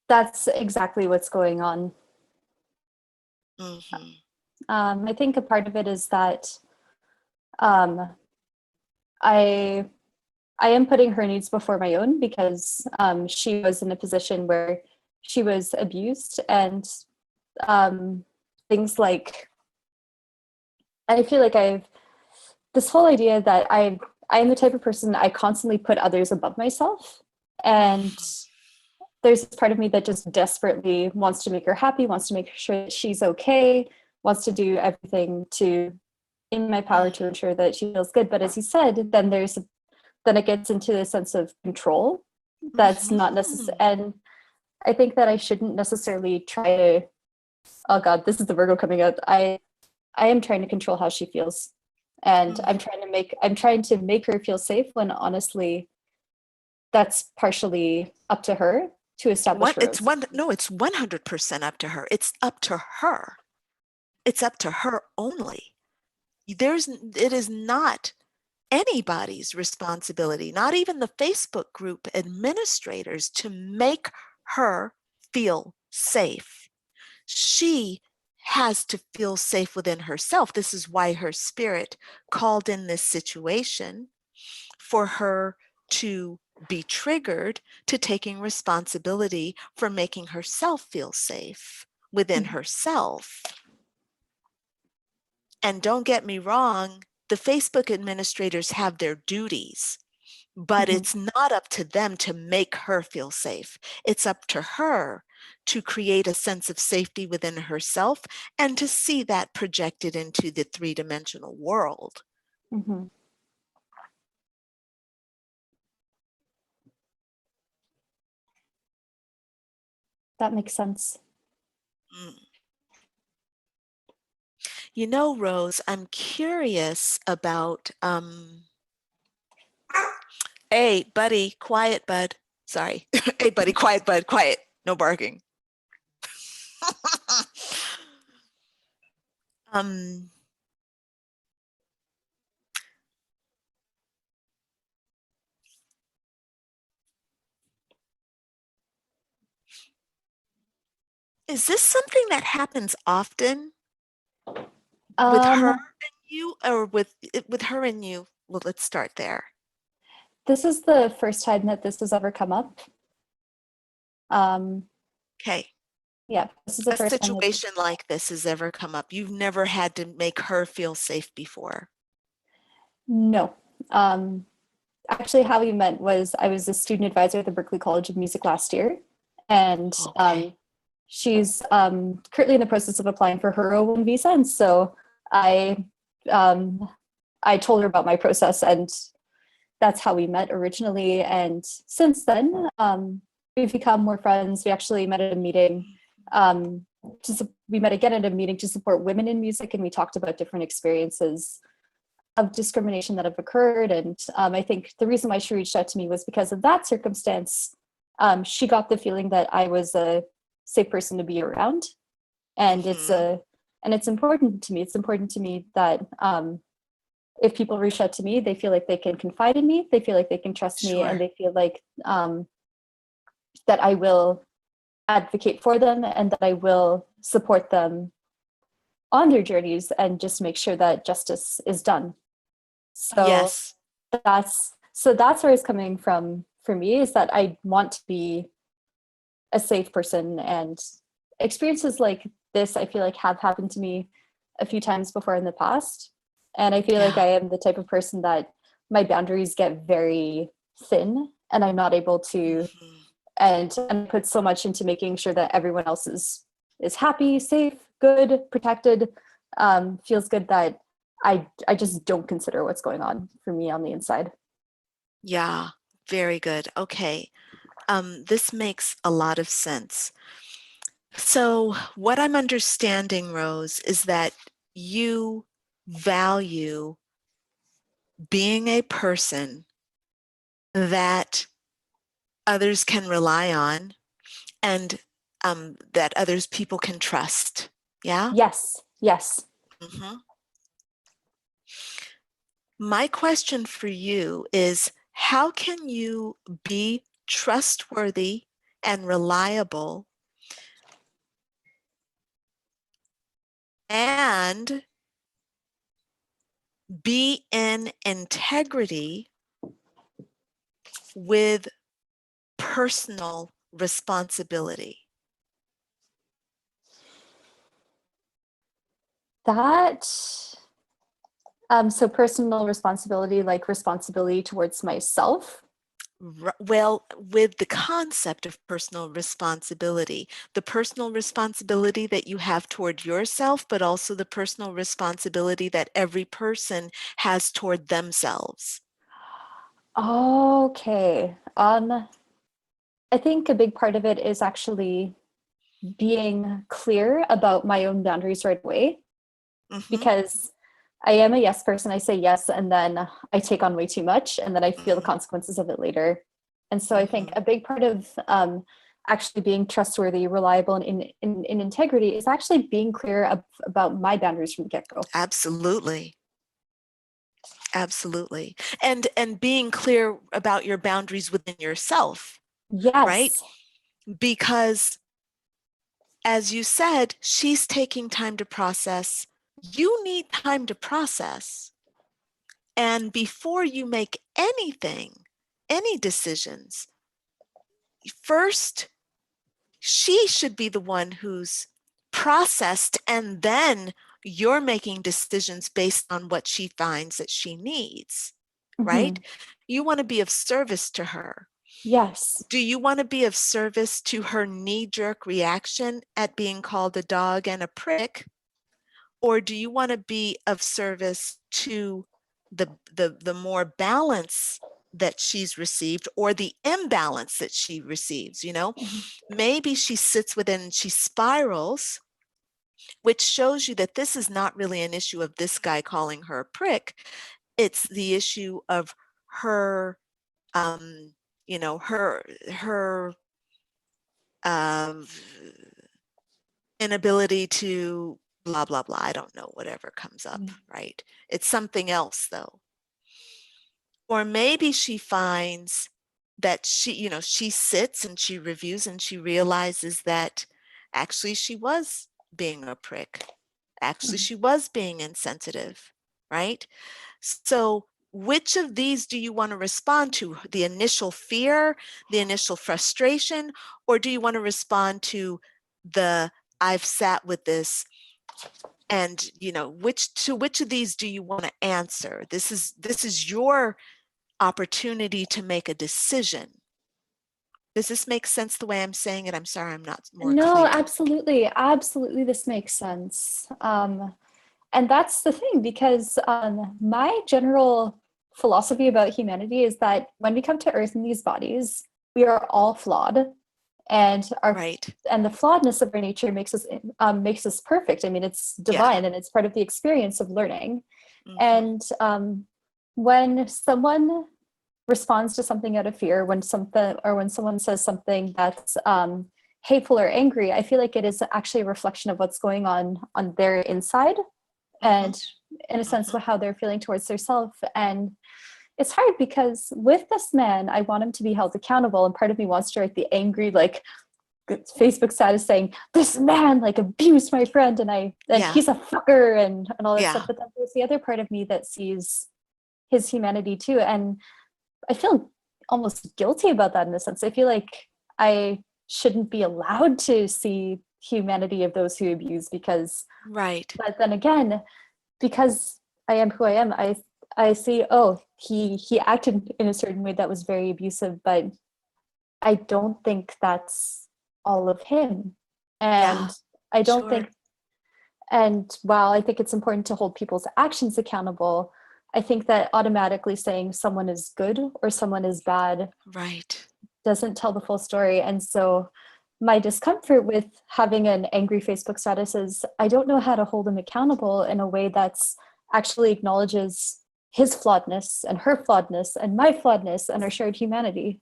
That's exactly what's going on. I think a part of it is that I am putting her needs before my own, because she was in a position where she was abused, and things like, I feel like this whole idea that I am the type of person, I constantly put others above myself, and there's this part of me that just desperately wants to make her happy, wants to make sure that she's okay, wants to do everything in my power to ensure that she feels good. But as you said, then it gets into the sense of control that's not necessary. And I think that I shouldn't necessarily try to, oh God, this is the Virgo coming out. I am trying to control how she feels. And I'm trying to make her feel safe, when honestly, that's partially up to her to establish it's 100% up to her. It's up to her. It's up to her only. It is not anybody's responsibility, not even the Facebook group administrators, to make her feel safe. She has to feel safe within herself. This is why her spirit called in this situation, for her to be triggered to taking responsibility for making herself feel safe within herself. And don't get me wrong, the Facebook administrators have their duties, but it's not up to them to make her feel safe. It's up to her to create a sense of safety within herself, and to see that projected into the three-dimensional world. That makes sense. You know, Rose, I'm curious about, hey, buddy, quiet, bud. Sorry. Hey, buddy, quiet, bud, quiet. No barking. Is this something that happens often with her and you, or with her and you? Well, let's start there. This is the first time that this has ever come up. Okay. Yeah, this is the first situation like this has ever come up. You've never had to make her feel safe before. No. Actually, how we met was, I was a student advisor at the Berklee College of Music last year, and she's currently in the process of applying for her O1 visa, and so I told her about my process, and that's how we met originally. And since then, we've become more friends. We actually met at a meeting. We met again at a meeting to support women in music, and we talked about different experiences of discrimination that have occurred. And I think the reason why she reached out to me was because of that circumstance. She got the feeling that I was a safe person to be around. And it's important to me. It's important to me that if people reach out to me, they feel like they can confide in me, they feel like they can trust me, and they feel like that I will advocate for them and that I will support them on their journeys and just make sure that justice is done. So that's where it's coming from for me, is that I want to be a safe person. And experiences like this, I feel like, have happened to me a few times before in the past. And I feel like I am the type of person that my boundaries get very thin, and I'm not able to, and put so much into making sure that everyone else is happy, safe, good, protected, feels good, that I just don't consider what's going on for me on the inside. Yeah, very good. Okay. This makes a lot of sense. So what I'm understanding, Rose, is that you value being a person that others can rely on, and that people can trust. Yeah? Yes. Mm-hmm. My question for you is, how can you be trustworthy and reliable and be in integrity with personal responsibility? That, so personal responsibility, like responsibility towards myself? Well, with the concept of personal responsibility, the personal responsibility that you have toward yourself, but also the personal responsibility that every person has toward themselves. Okay. I think a big part of it is actually being clear about my own boundaries right away, because I am a yes person. I say yes, and then I take on way too much, and then I feel the consequences of it later. And so I think a big part of actually being trustworthy, reliable, and in integrity is actually being clear about my boundaries from the get-go. Absolutely. Absolutely. And being clear about your boundaries within yourself. Yes. Right? Because, as you said, she's taking time to process. You need time to process. And before you make anything, any decisions, first, she should be the one who's processed, and then you're making decisions based on what she finds that she needs, right? You want to be of service to her. Yes. Do you want to be of service to her knee-jerk reaction at being called a dog and a prick? Or do you want to be of service to the more balance that she's received, or the imbalance that she receives? You know, maybe she sits within and she spirals, which shows you that this is not really an issue of this guy calling her a prick. It's the issue of her, you know, her inability to blah, blah, blah. I don't know, whatever comes up, right? It's something else, though. Or maybe she finds that she, you know, she sits and she reviews and she realizes that actually she was being a prick. Actually, she was being insensitive, right? So which of these do you want to respond to? The initial fear, the initial frustration, or do you want to respond to the I've sat with this? And, you know, which of these do you want to answer? This is your opportunity to make a decision. Does this make sense the way I'm saying it? I'm sorry, I'm not more clear. No, absolutely. Absolutely, this makes sense. And that's the thing, because my general philosophy about humanity is that when we come to Earth in these bodies, we are all flawed. And and the flawedness of our nature makes us perfect. I mean, it's divine, and it's part of the experience of learning. And when someone responds to something out of fear, when someone says something that's hateful or angry, I feel like it is actually a reflection of what's going on their inside, and in a sense how they're feeling towards themselves. And it's hard because with this man, I want him to be held accountable, and part of me wants to write the angry like Facebook status saying this man like abused my friend and he's a fucker and all that stuff. But then there's the other part of me that sees his humanity too, and I feel almost guilty about that in a sense. I feel like I shouldn't be allowed to see humanity of those who abuse because but then again, because I am who I am, I see, oh, he acted in a certain way that was very abusive, but I don't think that's all of him. And I don't think, and while I think it's important to hold people's actions accountable, I think that automatically saying someone is good or someone is bad doesn't tell the full story. And so my discomfort with having an angry Facebook status is I don't know how to hold him accountable in a way that's actually acknowledges his flawedness and her flawedness and my flawedness and our shared humanity.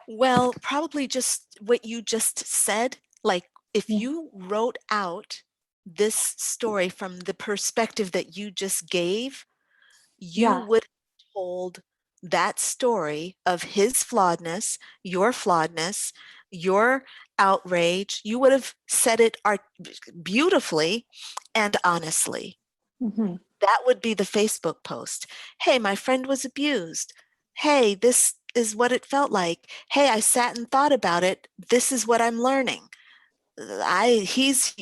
Well, probably just what you just said, like if you wrote out this story from the perspective that you just gave, you would have told that story of his flawedness, your outrage. You would have said it beautifully and honestly. That would be the Facebook post. Hey, my friend was abused. Hey, this is what it felt like. Hey, I sat and thought about it. This is what I'm learning. He's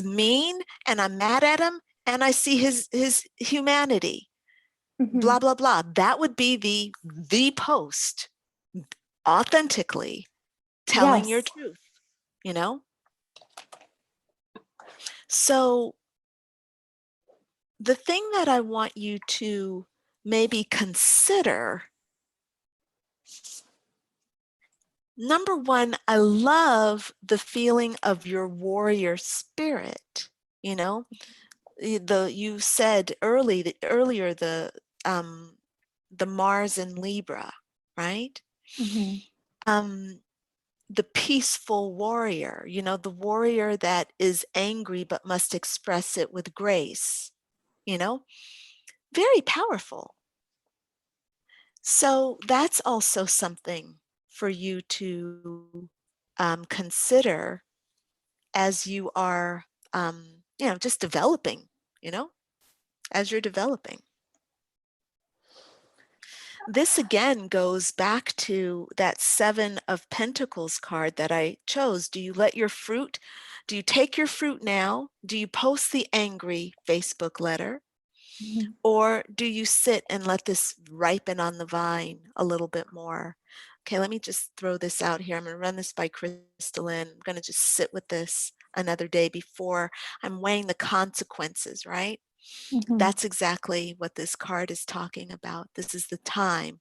mean and I'm mad at him and I see his humanity. Blah blah blah. That would be the post, authentically telling your truth, you know? So the thing that I want you to maybe consider, number one, I love the feeling of your warrior spirit. You know, you said earlier the Mars in Libra, right? The peaceful warrior, you know, the warrior that is angry but must express it with grace, you know, very powerful. So that's also something for you to consider as you are, you know, just developing, you know, as you're developing. This again goes back to that 7 of Pentacles card that I chose. Do you take your fruit now? Do you post the angry Facebook letter? Or do you sit and let this ripen on the vine a little bit more? Okay, let me just throw this out here. I'm going to run this by Crystalline. I'm going to just sit with this another day before I'm weighing the consequences, right? That's exactly what this card is talking about. This is the time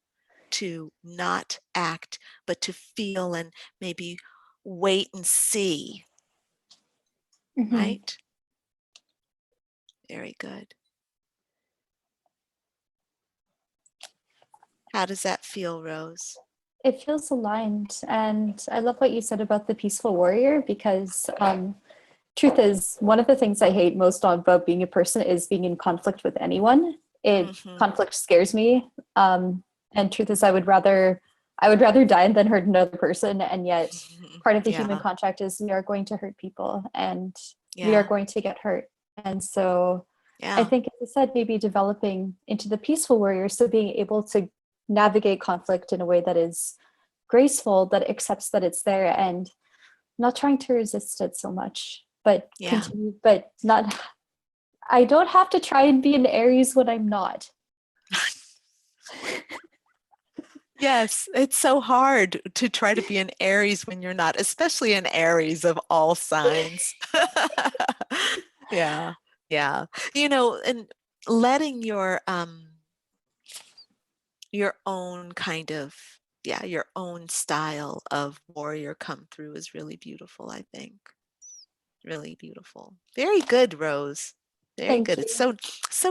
to not act, but to feel and maybe wait and see, right? Very good. How does that feel, Rose? It feels aligned. And I love what you said about the peaceful warrior, because truth is, one of the things I hate most about being a person is being in conflict with anyone. Conflict scares me. And truth is, I would rather die than hurt another person. And yet part of the human contract is we are going to hurt people and we are going to get hurt. And so I think, as I said, maybe developing into the peaceful warrior, so being able to navigate conflict in a way that is graceful, that accepts that it's there, and not trying to resist it so much, but continue, but not, I don't have to try and be an Aries when I'm not. Yes, it's so hard to try to be an Aries when you're not, especially an Aries of all signs. Yeah. You know, and letting your own kind of, your own style of warrior come through is really beautiful, I think. Really beautiful. Very good, Rose. Very good. It's so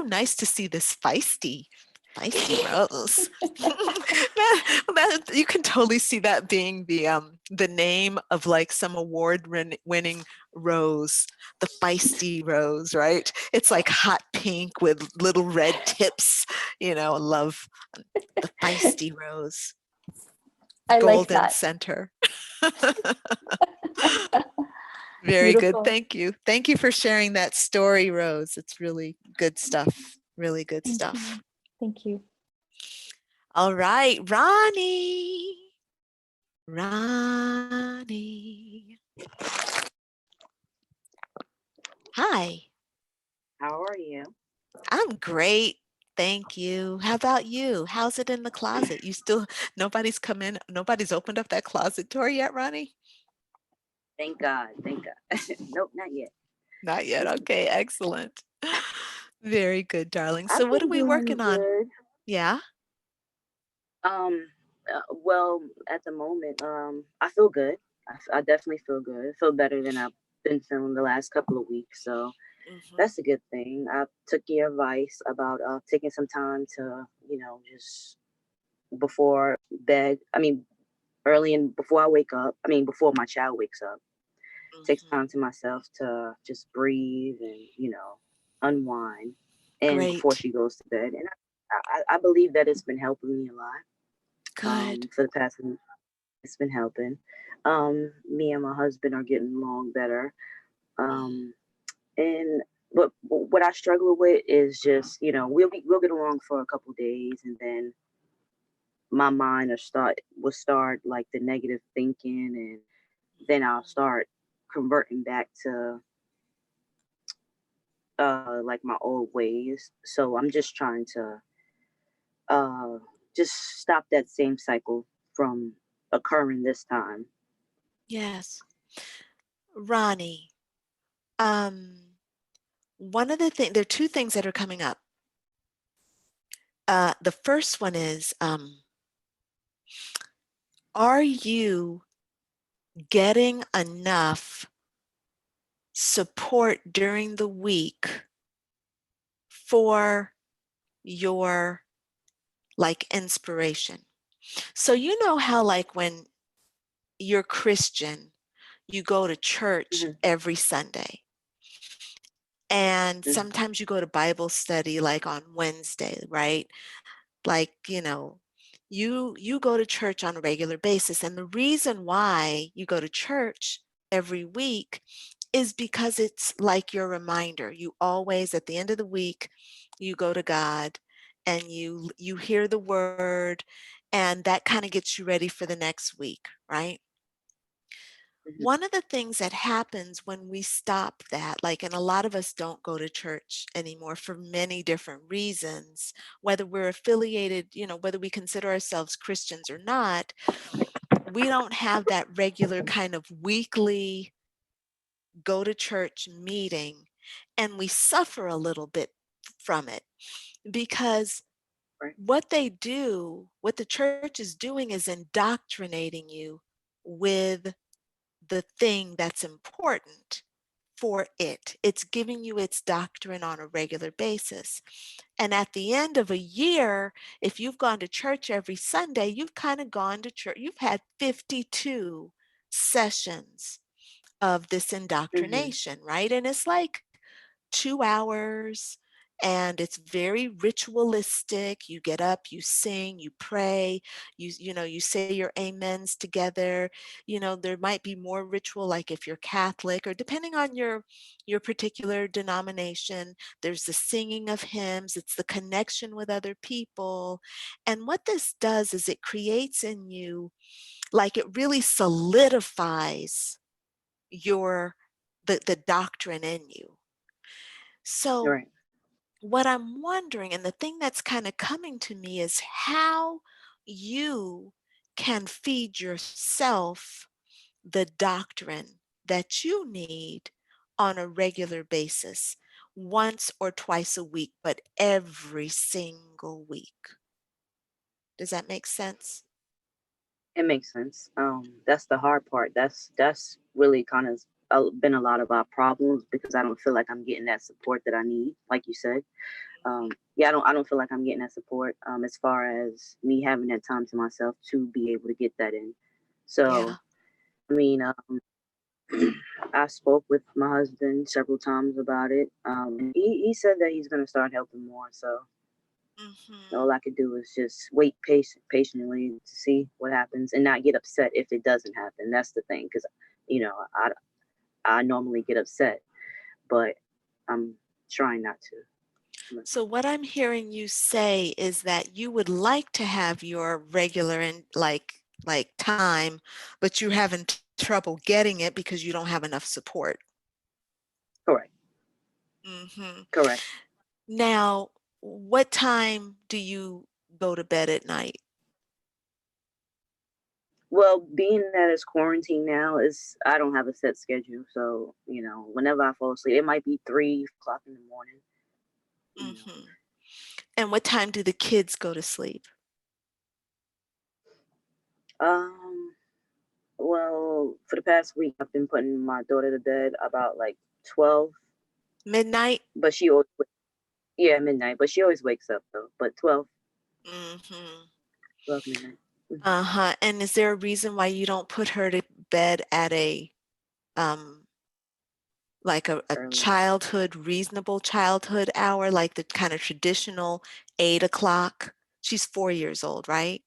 nice to see this feisty Rose. You can totally see that being the name of like some award-winning rose, the feisty rose, right? It's like hot pink with little red tips. You know, love the feisty rose. I like Golden that. center. Very Beautiful. good. Thank you. Thank you for sharing that story, Rose. It's really good stuff. Really good stuff. Thank you. All right, Ronnie. Ronnie. Hi. How are you? I'm great. Thank you. How about you? How's it in the closet? Nobody's come in, nobody's opened up that closet door yet, Ronnie? Thank God. Thank God. Nope, not yet. Not yet. Okay, excellent. Very good, darling. So what are we working on? Yeah. Well, at the moment, I feel good. I definitely feel good. I feel better than I've been feeling the last couple of weeks. So that's a good thing. I took your advice about taking some time to, just before bed. I mean, before I wake up. I mean, before my child wakes up. Take time to myself to just breathe and, unwind. And before she goes to bed. And I believe that it's been helping me a lot. Good. For the past week, it's been helping. Me and my husband are getting along better. And what I struggle with is just, we'll get along for a couple days, and then my mind will start like the negative thinking, and then I'll start converting back to like my old ways. So I'm just trying to just stop that same cycle from occurring this time. Yes. Ronnie, one of the things, there are two things that are coming up. The first one is, are you getting enough support during the week for your like inspiration? So you know how like when you're Christian, you go to church every Sunday. And sometimes you go to Bible study like on Wednesday, right? Like, you go to church on a regular basis. And the reason why you go to church every week is because it's like your reminder. You always, at the end of the week, you go to God and you hear the word, and that kind of gets you ready for the next week, right? One of the things that happens when we stop that, like, and a lot of us don't go to church anymore for many different reasons, whether we're affiliated, whether we consider ourselves Christians or not, we don't have that regular kind of weekly go to church meeting, and we suffer a little bit from it because what the church is doing is indoctrinating you with the thing that's important for it. It's giving you its doctrine on a regular basis. And at the end of a year, if you've gone to church every Sunday, you've kind of gone to church. You've had 52 sessions of this indoctrination, right? And it's like 2 hours, and it's very ritualistic. You get up, you sing, you pray, you say your amens together. There might be more ritual, like if you're Catholic, or depending on your particular denomination, there's the singing of hymns, it's the connection with other people. And what this does is it creates in you, like, it really solidifies the doctrine in you. So what I'm wondering, and the thing that's kind of coming to me, is how you can feed yourself the doctrine that you need on a regular basis, once or twice a week, but every single week. Does that make sense? It makes sense. That's the hard part. That's really kind of been a lot of our problems because I don't feel like I'm getting that support that I need, like you said. Yeah, I don't feel like I'm getting that support as far as me having that time to myself to be able to get that in. So, Yeah. I mean, I spoke with my husband several times about it. And he said that he's going to start helping more. So all I could do is just wait patiently to see what happens and not get upset if it doesn't happen. That's the thing, because I normally get upset, but I'm trying not to. So what I'm hearing you say is that you would like to have your regular and like time, but you're having trouble getting it because you don't have enough support. Correct. Mm-hmm. Correct. Now, what time do you go to bed at night? Well, being that it's quarantine now, I don't have a set schedule. So, whenever I fall asleep, it might be 3 o'clock in the morning. Mm-hmm. And what time do the kids go to sleep? Well, for the past week, I've been putting my daughter to bed about like 12. Midnight? But she always, yeah, midnight. But she always wakes up though. But 12. Mm-hmm. 12 midnight. Mm-hmm. Uh-huh. And is there a reason why you don't put her to bed at a like a reasonable childhood hour, like the kind of traditional 8 o'clock? She's 4 years old, right?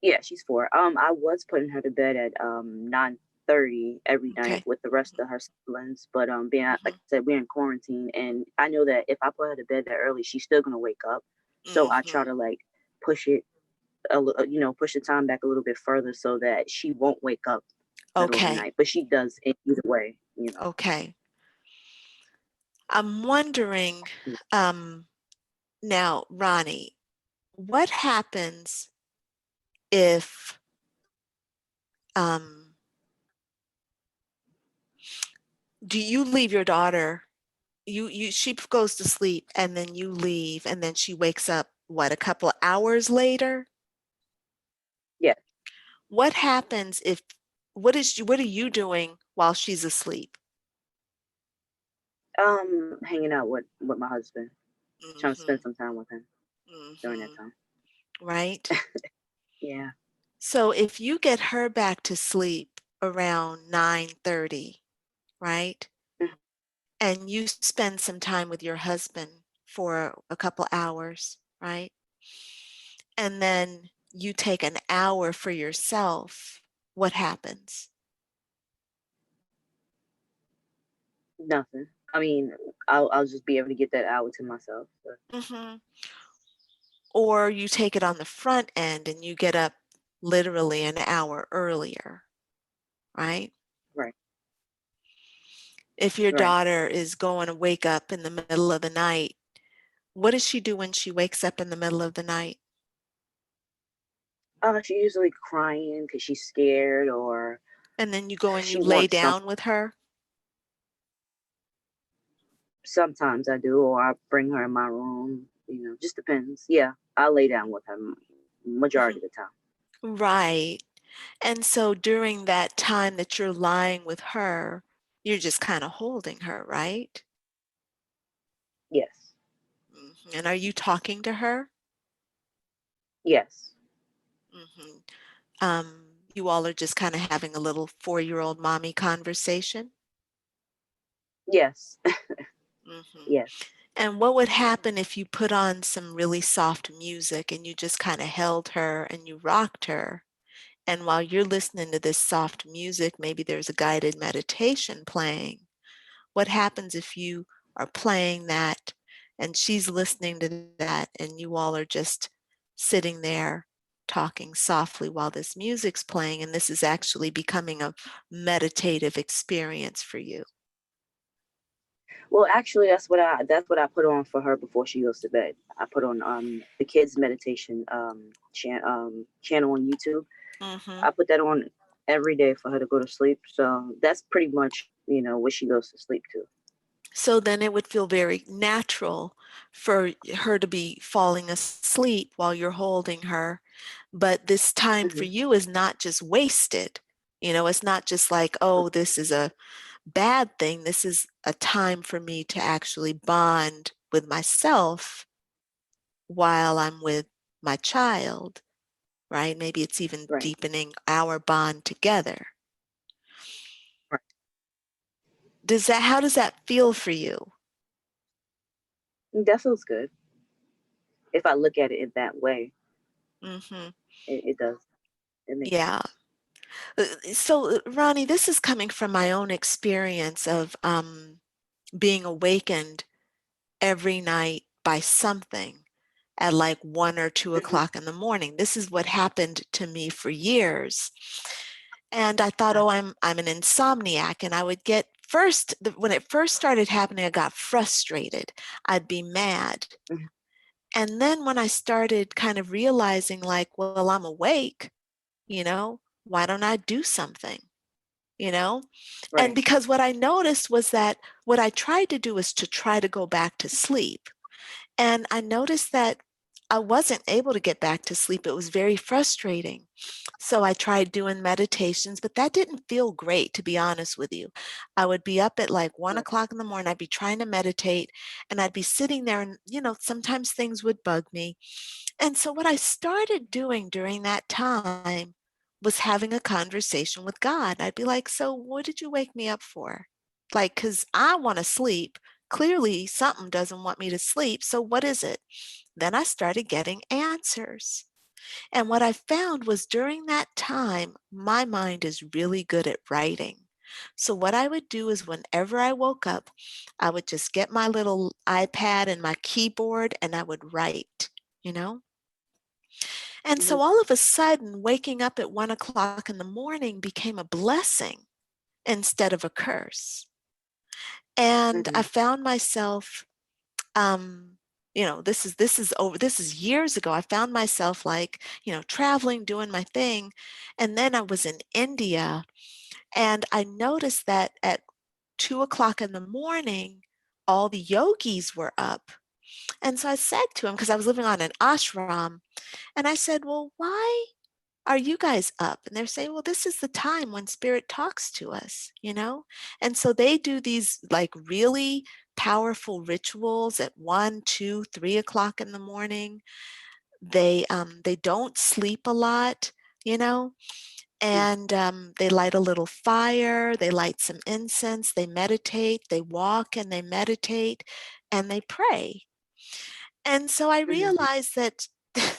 Yeah, she's 4. I was putting her to bed at 9:30 every night with the rest of her siblings. But being like I said, we're in quarantine, and I know that if I put her to bed that early, she's still gonna wake up. So I try to like push it push the time back a little bit further so that she won't wake up middle of the night. But she does it either way. Okay. I'm wondering, now, Ronnie, what happens if do you leave your daughter? She goes to sleep and then you leave and then she wakes up, what, a couple of hours later? Yeah. What happens if what are you doing while she's asleep? Hanging out with my husband, trying to spend some time with him during that time. Right. Yeah. So if you get her back to sleep around 9:30, right? And you spend some time with your husband for a couple hours, right? And then you take an hour for yourself, what happens? Nothing. I mean, I'll just be able to get that hour to myself. Mm-hmm. Or you take it on the front end and you get up literally an hour earlier, right? Right. If your daughter is going to wake up in the middle of the night, what does she do when she wakes up in the middle of the night? She's usually crying because she's scared, or and then you go and you lay down with her? Sometimes I do, or I bring her in my room. Just depends. Yeah, I lay down with her majority of the time. Right. And so during that time that you're lying with her, you're just kind of holding her, right? Yes. Mm-hmm. And are you talking to her? Yes. Mm-hmm. You all are just kind of having a little 4-year-old mommy conversation? Yes. Mm-hmm. Yes. And what would happen if you put on some really soft music and you just kind of held her and you rocked her? And while you're listening to this soft music, maybe there's a guided meditation playing. What happens if you are playing that and she's listening to that and you all are just sitting there talking softly while this music's playing, and this is actually becoming a meditative experience for you? Well, actually, that's what I put on for her before she goes to bed. I put on the kids meditation channel on YouTube. Mm-hmm. I put that on every day for her to go to sleep. So that's pretty much what she goes to sleep to. So then it would feel very natural for her to be falling asleep while you're holding her. But this time for you is not just wasted. You know, it's not just like, oh, this is a bad thing. This is a time for me to actually bond with myself while I'm with my child, right? Maybe it's even Right. deepening our bond together. Right. How does that feel for you? That feels good. If I look at it in that way, Mm-hmm. it does. It makes Yeah. So, Ronnie, this is coming from my own experience of being awakened every night by something at like 1 or 2 o'clock in the morning. This is what happened to me for years. And I thought, oh, I'm an insomniac. And I would get when it first started happening, I got frustrated. I'd be mad. Mhm. And then when I started kind of realizing like, well, I'm awake, you know, why don't I do something? You know? And Right. because what I noticed was that what I tried to do is to try to go back to sleep. And I noticed that I wasn't able to get back to sleep. It was very frustrating. So I tried doing meditations, but that didn't feel great, to be honest with you. I would be up at like 1 Right. o'clock in the morning. I'd be trying to meditate and I'd be sitting there and, you know, sometimes things would bug me. And so what I started doing during that time was having a conversation with God. I'd be like, so what did you wake me up for? Like, because I want to sleep. Clearly, something doesn't want me to sleep. So what is it? Then I started getting answers. And what I found was during that time, my mind is really good at writing. So what I would do is whenever I woke up, I would just get my little iPad and my keyboard and I would write, you know? And so all of a sudden, waking up at 1 o'clock in the morning became a blessing instead of a curse. And I found myself, you know, this is years ago. I found myself like, you know, traveling, doing my thing. And then I was in India and I noticed that at 2 o'clock in the morning, all the yogis were up. And so I said to him, because I was living on an ashram, and I said, well, why are you guys up? And they're saying, well, this is the time when spirit talks to us, you know? And so they do these like really powerful rituals at 1, 2, 3 o'clock in the morning. They don't sleep a lot, you know? And they light a little fire, they light some incense, they meditate, they walk and they meditate and they pray. And so I realized that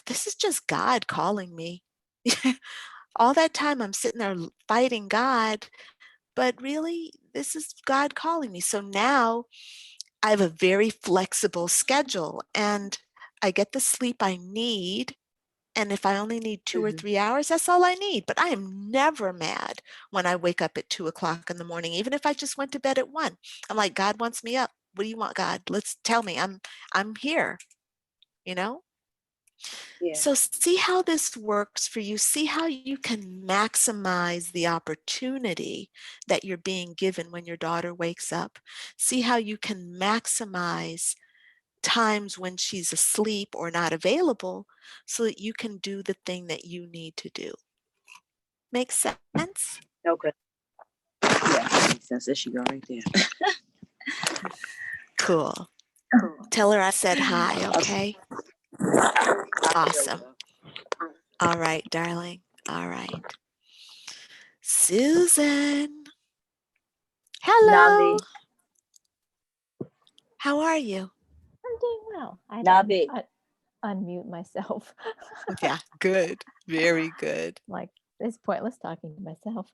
this is just God calling me. All that time I'm sitting there fighting God, but really this is God calling me. So now I have a very flexible schedule and I get the sleep I need. And if I only need 2 or 3 hours, that's all I need. But I am never mad when I wake up at 2 o'clock in the morning, even if I just went to bed at 1. I'm like, God wants me up. What do you want, God? Let's tell me. I'm here, you know? Yeah. So see how this works for you. See how you can maximize the opportunity that you're being given when your daughter wakes up. See how you can maximize times when she's asleep or not available so that you can do the thing that you need to do. Makes sense? Okay. Yeah, that makes sense. There she go right there. Cool. Tell her I said hi, okay? Awesome. All right, darling. All right. Susan. Hello. Navi. How are you? I'm doing well. I Navi. didn't unmute myself. Yeah, good. Very good. Like, it's pointless talking to myself.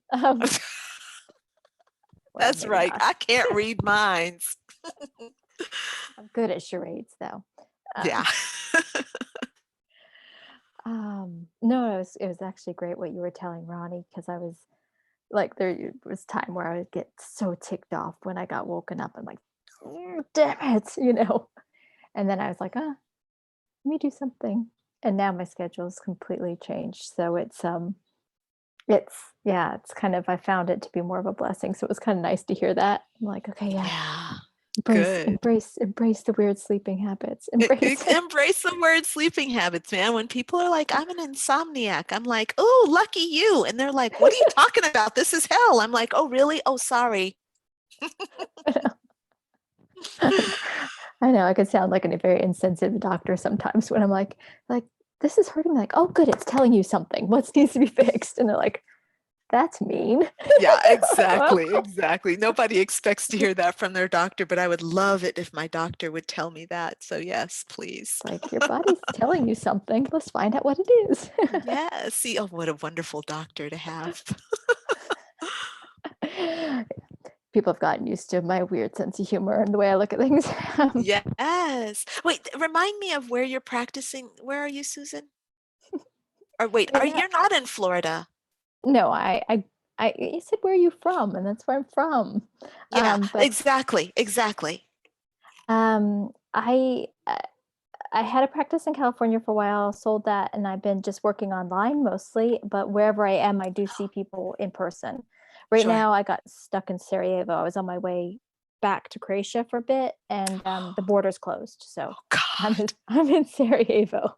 That's maybe right. not. I can't read minds. I'm good at charades, though. Yeah. No, it was actually great what you were telling Ronnie, because I was like, there was time where I would get so ticked off when I got woken up. I'm like, damn it, you know. And then I was like, let me do something. And now my schedule's completely changed. So it's kind of, I found it to be more of a blessing. So it was kind of nice to hear that. I'm like, okay, yeah. Embrace the weird sleeping habits. Embrace the word sleeping habits, man. When people are like, I'm an insomniac, I'm like, oh, lucky you. And they're like, what are you talking about? This is hell. I'm like, oh, really? Oh, sorry. I know I could sound like a very insensitive doctor sometimes when I'm like, this is hurting me. Like, oh, good, it's telling you something. What needs to be fixed? And they're like, that's mean. Yeah, exactly. Nobody expects to hear that from their doctor, but I would love it if my doctor would tell me that. So yes, please. Like, your body's telling you something. Let's find out what it is. Yeah. See, oh, what a wonderful doctor to have. People have gotten used to my weird sense of humor and the way I look at things. Yes. Wait, remind me of where you're practicing. Where are you, Susan? Or wait, you're not in Florida? No, I said, where are you from? And that's where I'm from. Yeah, exactly. I had a practice in California for a while, sold that, and I've been just working online mostly, but wherever I am, I do see people in person. Right now, I got stuck in Sarajevo. I was on my way back to Croatia for a bit, and the border's closed. So I'm in Sarajevo.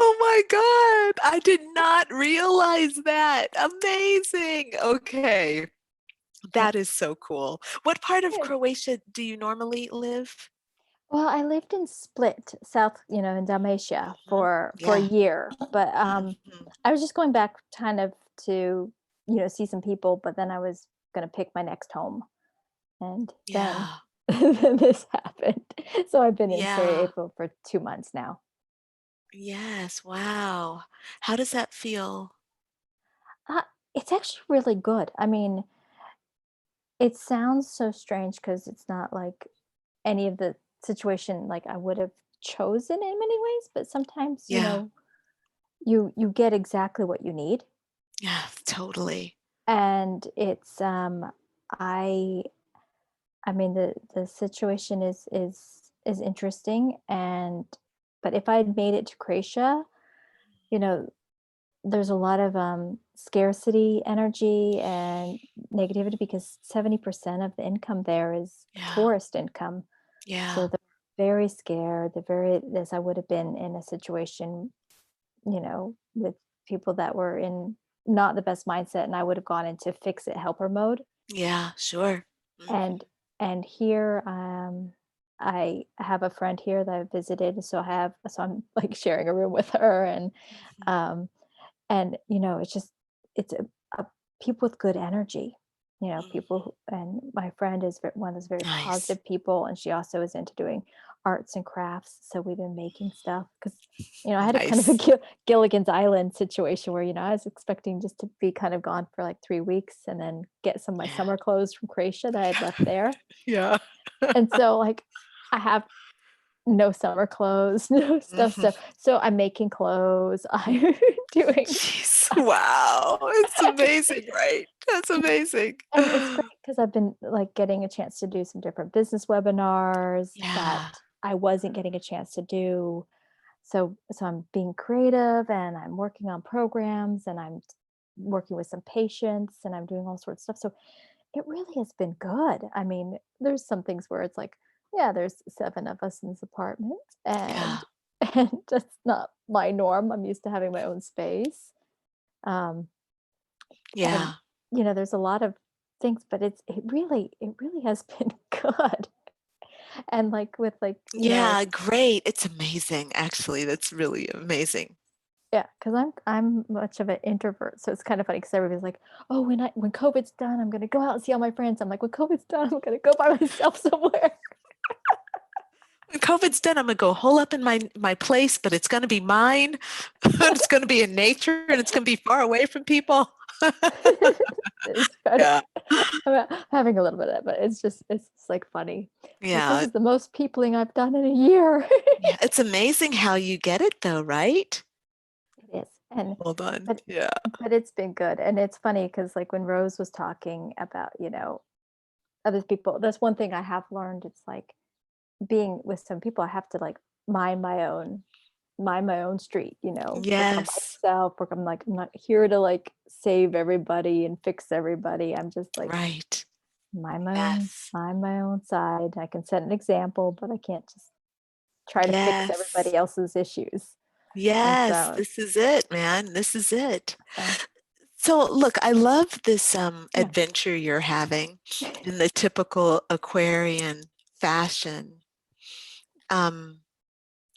Oh my God, I did not realize that. Amazing. Okay. That is so cool. What part of Croatia do you normally live? Well, I lived in Split, south, in Dalmatia for a year, but I was just going back kind of to, see some people, but then I was going to pick my next home. And then this happened. So I've been in Sarajevo for 2 months now. Yes. Wow. How does that feel? It's actually really good. I mean, it sounds so strange because it's not like any of the situation like I would have chosen in many ways, but sometimes, you get exactly what you need. Yeah, totally. And it's I mean the situation is interesting, but if I had made it to Croatia, there's a lot of scarcity energy and negativity because 70% of the income there is tourist income. Yeah. So they're very scared. I would have been in a situation, with people that were in not the best mindset, and I would have gone into fix it helper mode. Yeah, sure. And here, I have a friend here that I visited, so I'm like sharing a room with her, and it's a people with good energy, people and my friend is one of those very positive people, and she also is into doing arts and crafts. So we've been making stuff because, I had a kind of a Gilligan's Island situation where, I was expecting just to be kind of gone for like 3 weeks and then get some of my summer clothes from Croatia that I had left there. Yeah. And so like I have no summer clothes, no stuff. So I'm making clothes. I'm doing. Jeez, wow, it's amazing, right? That's amazing. And it's great because I've been like getting a chance to do some different business webinars that I wasn't getting a chance to do. So I'm being creative, and I'm working on programs, and I'm working with some patients, and I'm doing all sorts of stuff. So it really has been good. I mean, there's some things where it's like, there's 7 of us in this apartment, and that's not my norm. I'm used to having my own space. And, there's a lot of things, but it really has been good. And like with like, great. It's amazing. Actually, that's really amazing. Yeah, because I'm much of an introvert, so it's kind of funny because everybody's like, "Oh, when COVID's done, I'm gonna go out and see all my friends." I'm like, "When COVID's done, I'm gonna go by myself somewhere." When COVID's done, I'm gonna go hole up in my place, but it's gonna be mine. It's gonna be in nature, and it's gonna be far away from people. I'm having a little bit of that, but it's like funny. Yeah, like, this is the most peopling I've done in a year. Yeah, it's amazing how you get it, though, right? It is, and well done. But it's been good, and it's funny because like when Rose was talking about other people, that's one thing I have learned. It's like being with some people, I have to like mind my own street, work on myself, I'm not here to like save everybody and fix everybody. I'm just like, right. Mind my Yes. own side. I can set an example, but I can't just try to fix everybody else's issues. Yes, so, this is it, man. This is it. so So look, I love this yeah. adventure you're having in the typical Aquarian fashion.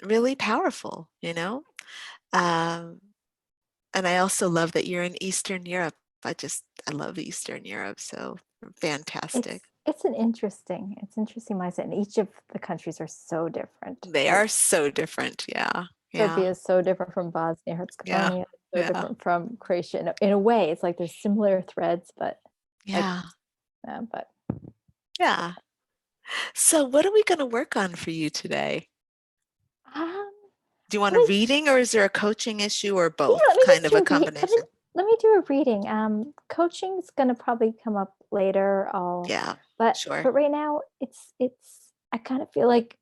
Really powerful, you know? Um, and I also love that you're in Eastern Europe. I love Eastern Europe, so fantastic. It's interesting mindset, and each of the countries are so different. They are so different, yeah. Serbia Yeah. is so different from Bosnia Yeah. Herzegovina, so Yeah. different from Croatia. In a way, it's like there's similar threads, but Yeah. but Yeah. So what are we going to work on for you today? Do you want a reading, or is there a coaching issue, or both? Kind of a combination. Let me do a reading. Coaching's gonna probably come up later. But right now it's I kind of feel like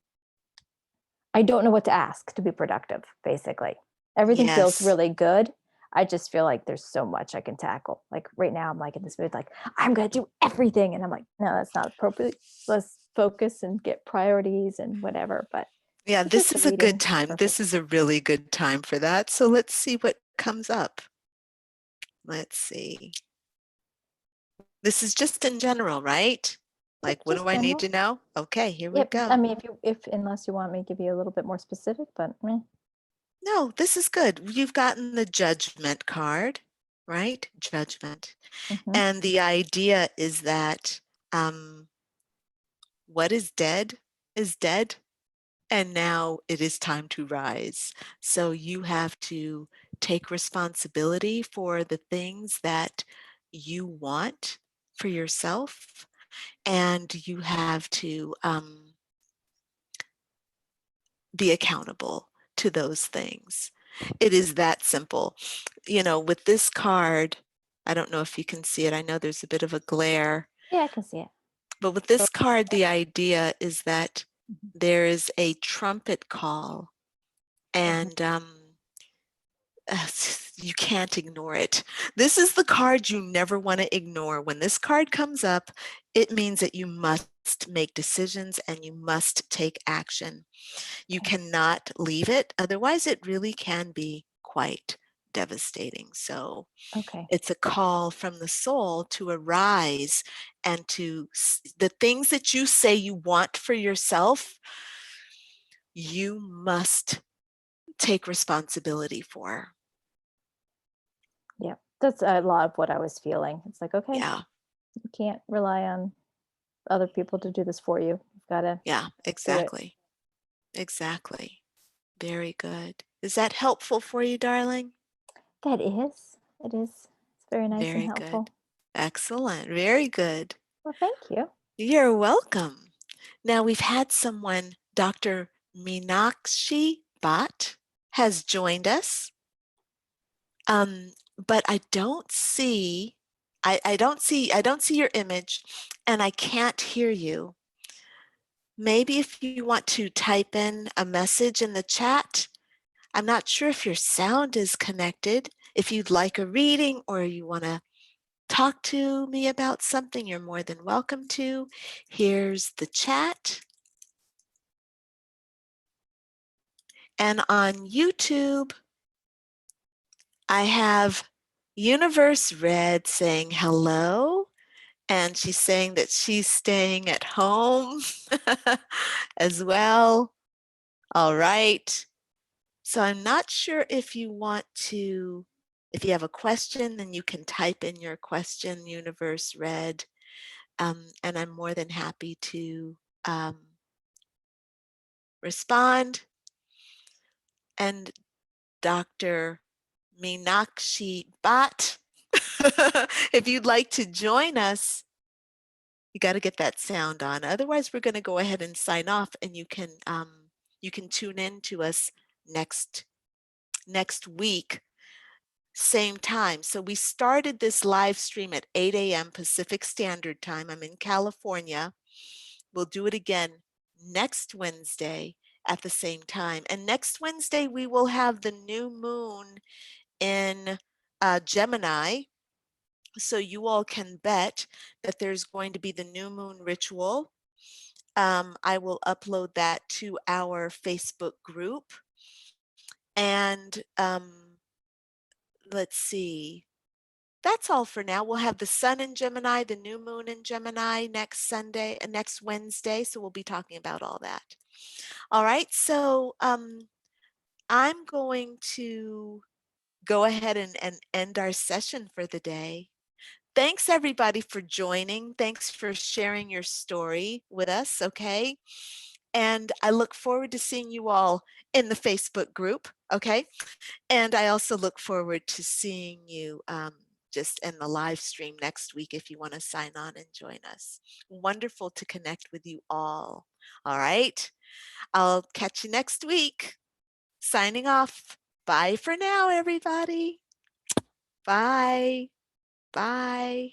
I don't know what to ask to be productive, basically. Everything feels really good. I just feel like there's so much I can tackle. Like right now I'm like in this mood, like I'm gonna do everything. And I'm like, no, that's not appropriate. Let's focus and get priorities and whatever. But yeah, this is a good time. This is a really good time for that. So let's see what comes up. Let's see. This is just in general, right? Like, what do I need to know? Okay, here we go. I mean, unless you want me to give you a little bit more specific, but no, this is good. You've gotten the Judgment card, right? Judgment. And the idea is that what is dead, and now it is time to rise. So you have to take responsibility for the things that you want for yourself, and you have to be accountable to those things. It is that simple. You know, with this card, I don't know if you can see it. I know there's a bit of a glare. Yeah, I can see it. But with this card, the idea is that there is a trumpet call, and you can't ignore it. This is the card you never want to ignore. When this card comes up, it means that you must make decisions and you must take action. You cannot leave it. Otherwise, it really can be quite devastating. So it's a call from the soul to arise and to the things that you say you want for yourself, you must take responsibility for. Yeah, that's a lot of what I was feeling. It's like, okay, you can't rely on other people to do this for you. You've got to. Yeah, exactly. Exactly. Very good. Is that helpful for you, darling? That is. It is. It's very nice and helpful. Good. Excellent. Very good. Well, thank you. You're welcome. Now we've had someone, Dr. Meenakshi Bhatt has joined us. But I don't see your image, and I can't hear you. Maybe if you want to type in a message in the chat. I'm not sure if your sound is connected. If you'd like a reading or you want to talk to me about something, you're more than welcome to. Here's the chat. And on YouTube, I have Universe Red saying hello. And she's saying that she's staying at home as well. All right. So I'm not sure if you want to, if you have a question, then you can type in your question, Universe Red, and I'm more than happy to respond. And Dr. Meenakshi Bhatt, if you'd like to join us, you got to get that sound on. Otherwise, we're going to go ahead and sign off, and you can tune in to us next week, same time. So we started this live stream at 8 a.m. Pacific Standard Time. I'm in California. We'll do it again next Wednesday at the same time. And next Wednesday, we will have the new moon in Gemini. So you all can bet that there's going to be the new moon ritual. I will upload that to our Facebook group. And let's see. That's all for now. We'll have the sun in Gemini, the new moon in Gemini next Sunday and next Wednesday. So we'll be talking about all that. All right. So I'm going to go ahead and end our session for the day. Thanks everybody for joining. Thanks for sharing your story with us. Okay. And I look forward to seeing you all in the Facebook group. Okay. And I also look forward to seeing you just in the live stream next week if you want to sign on and join us. Wonderful to connect with you all. All right. I'll catch you next week. Signing off. Bye for now, everybody. Bye. Bye.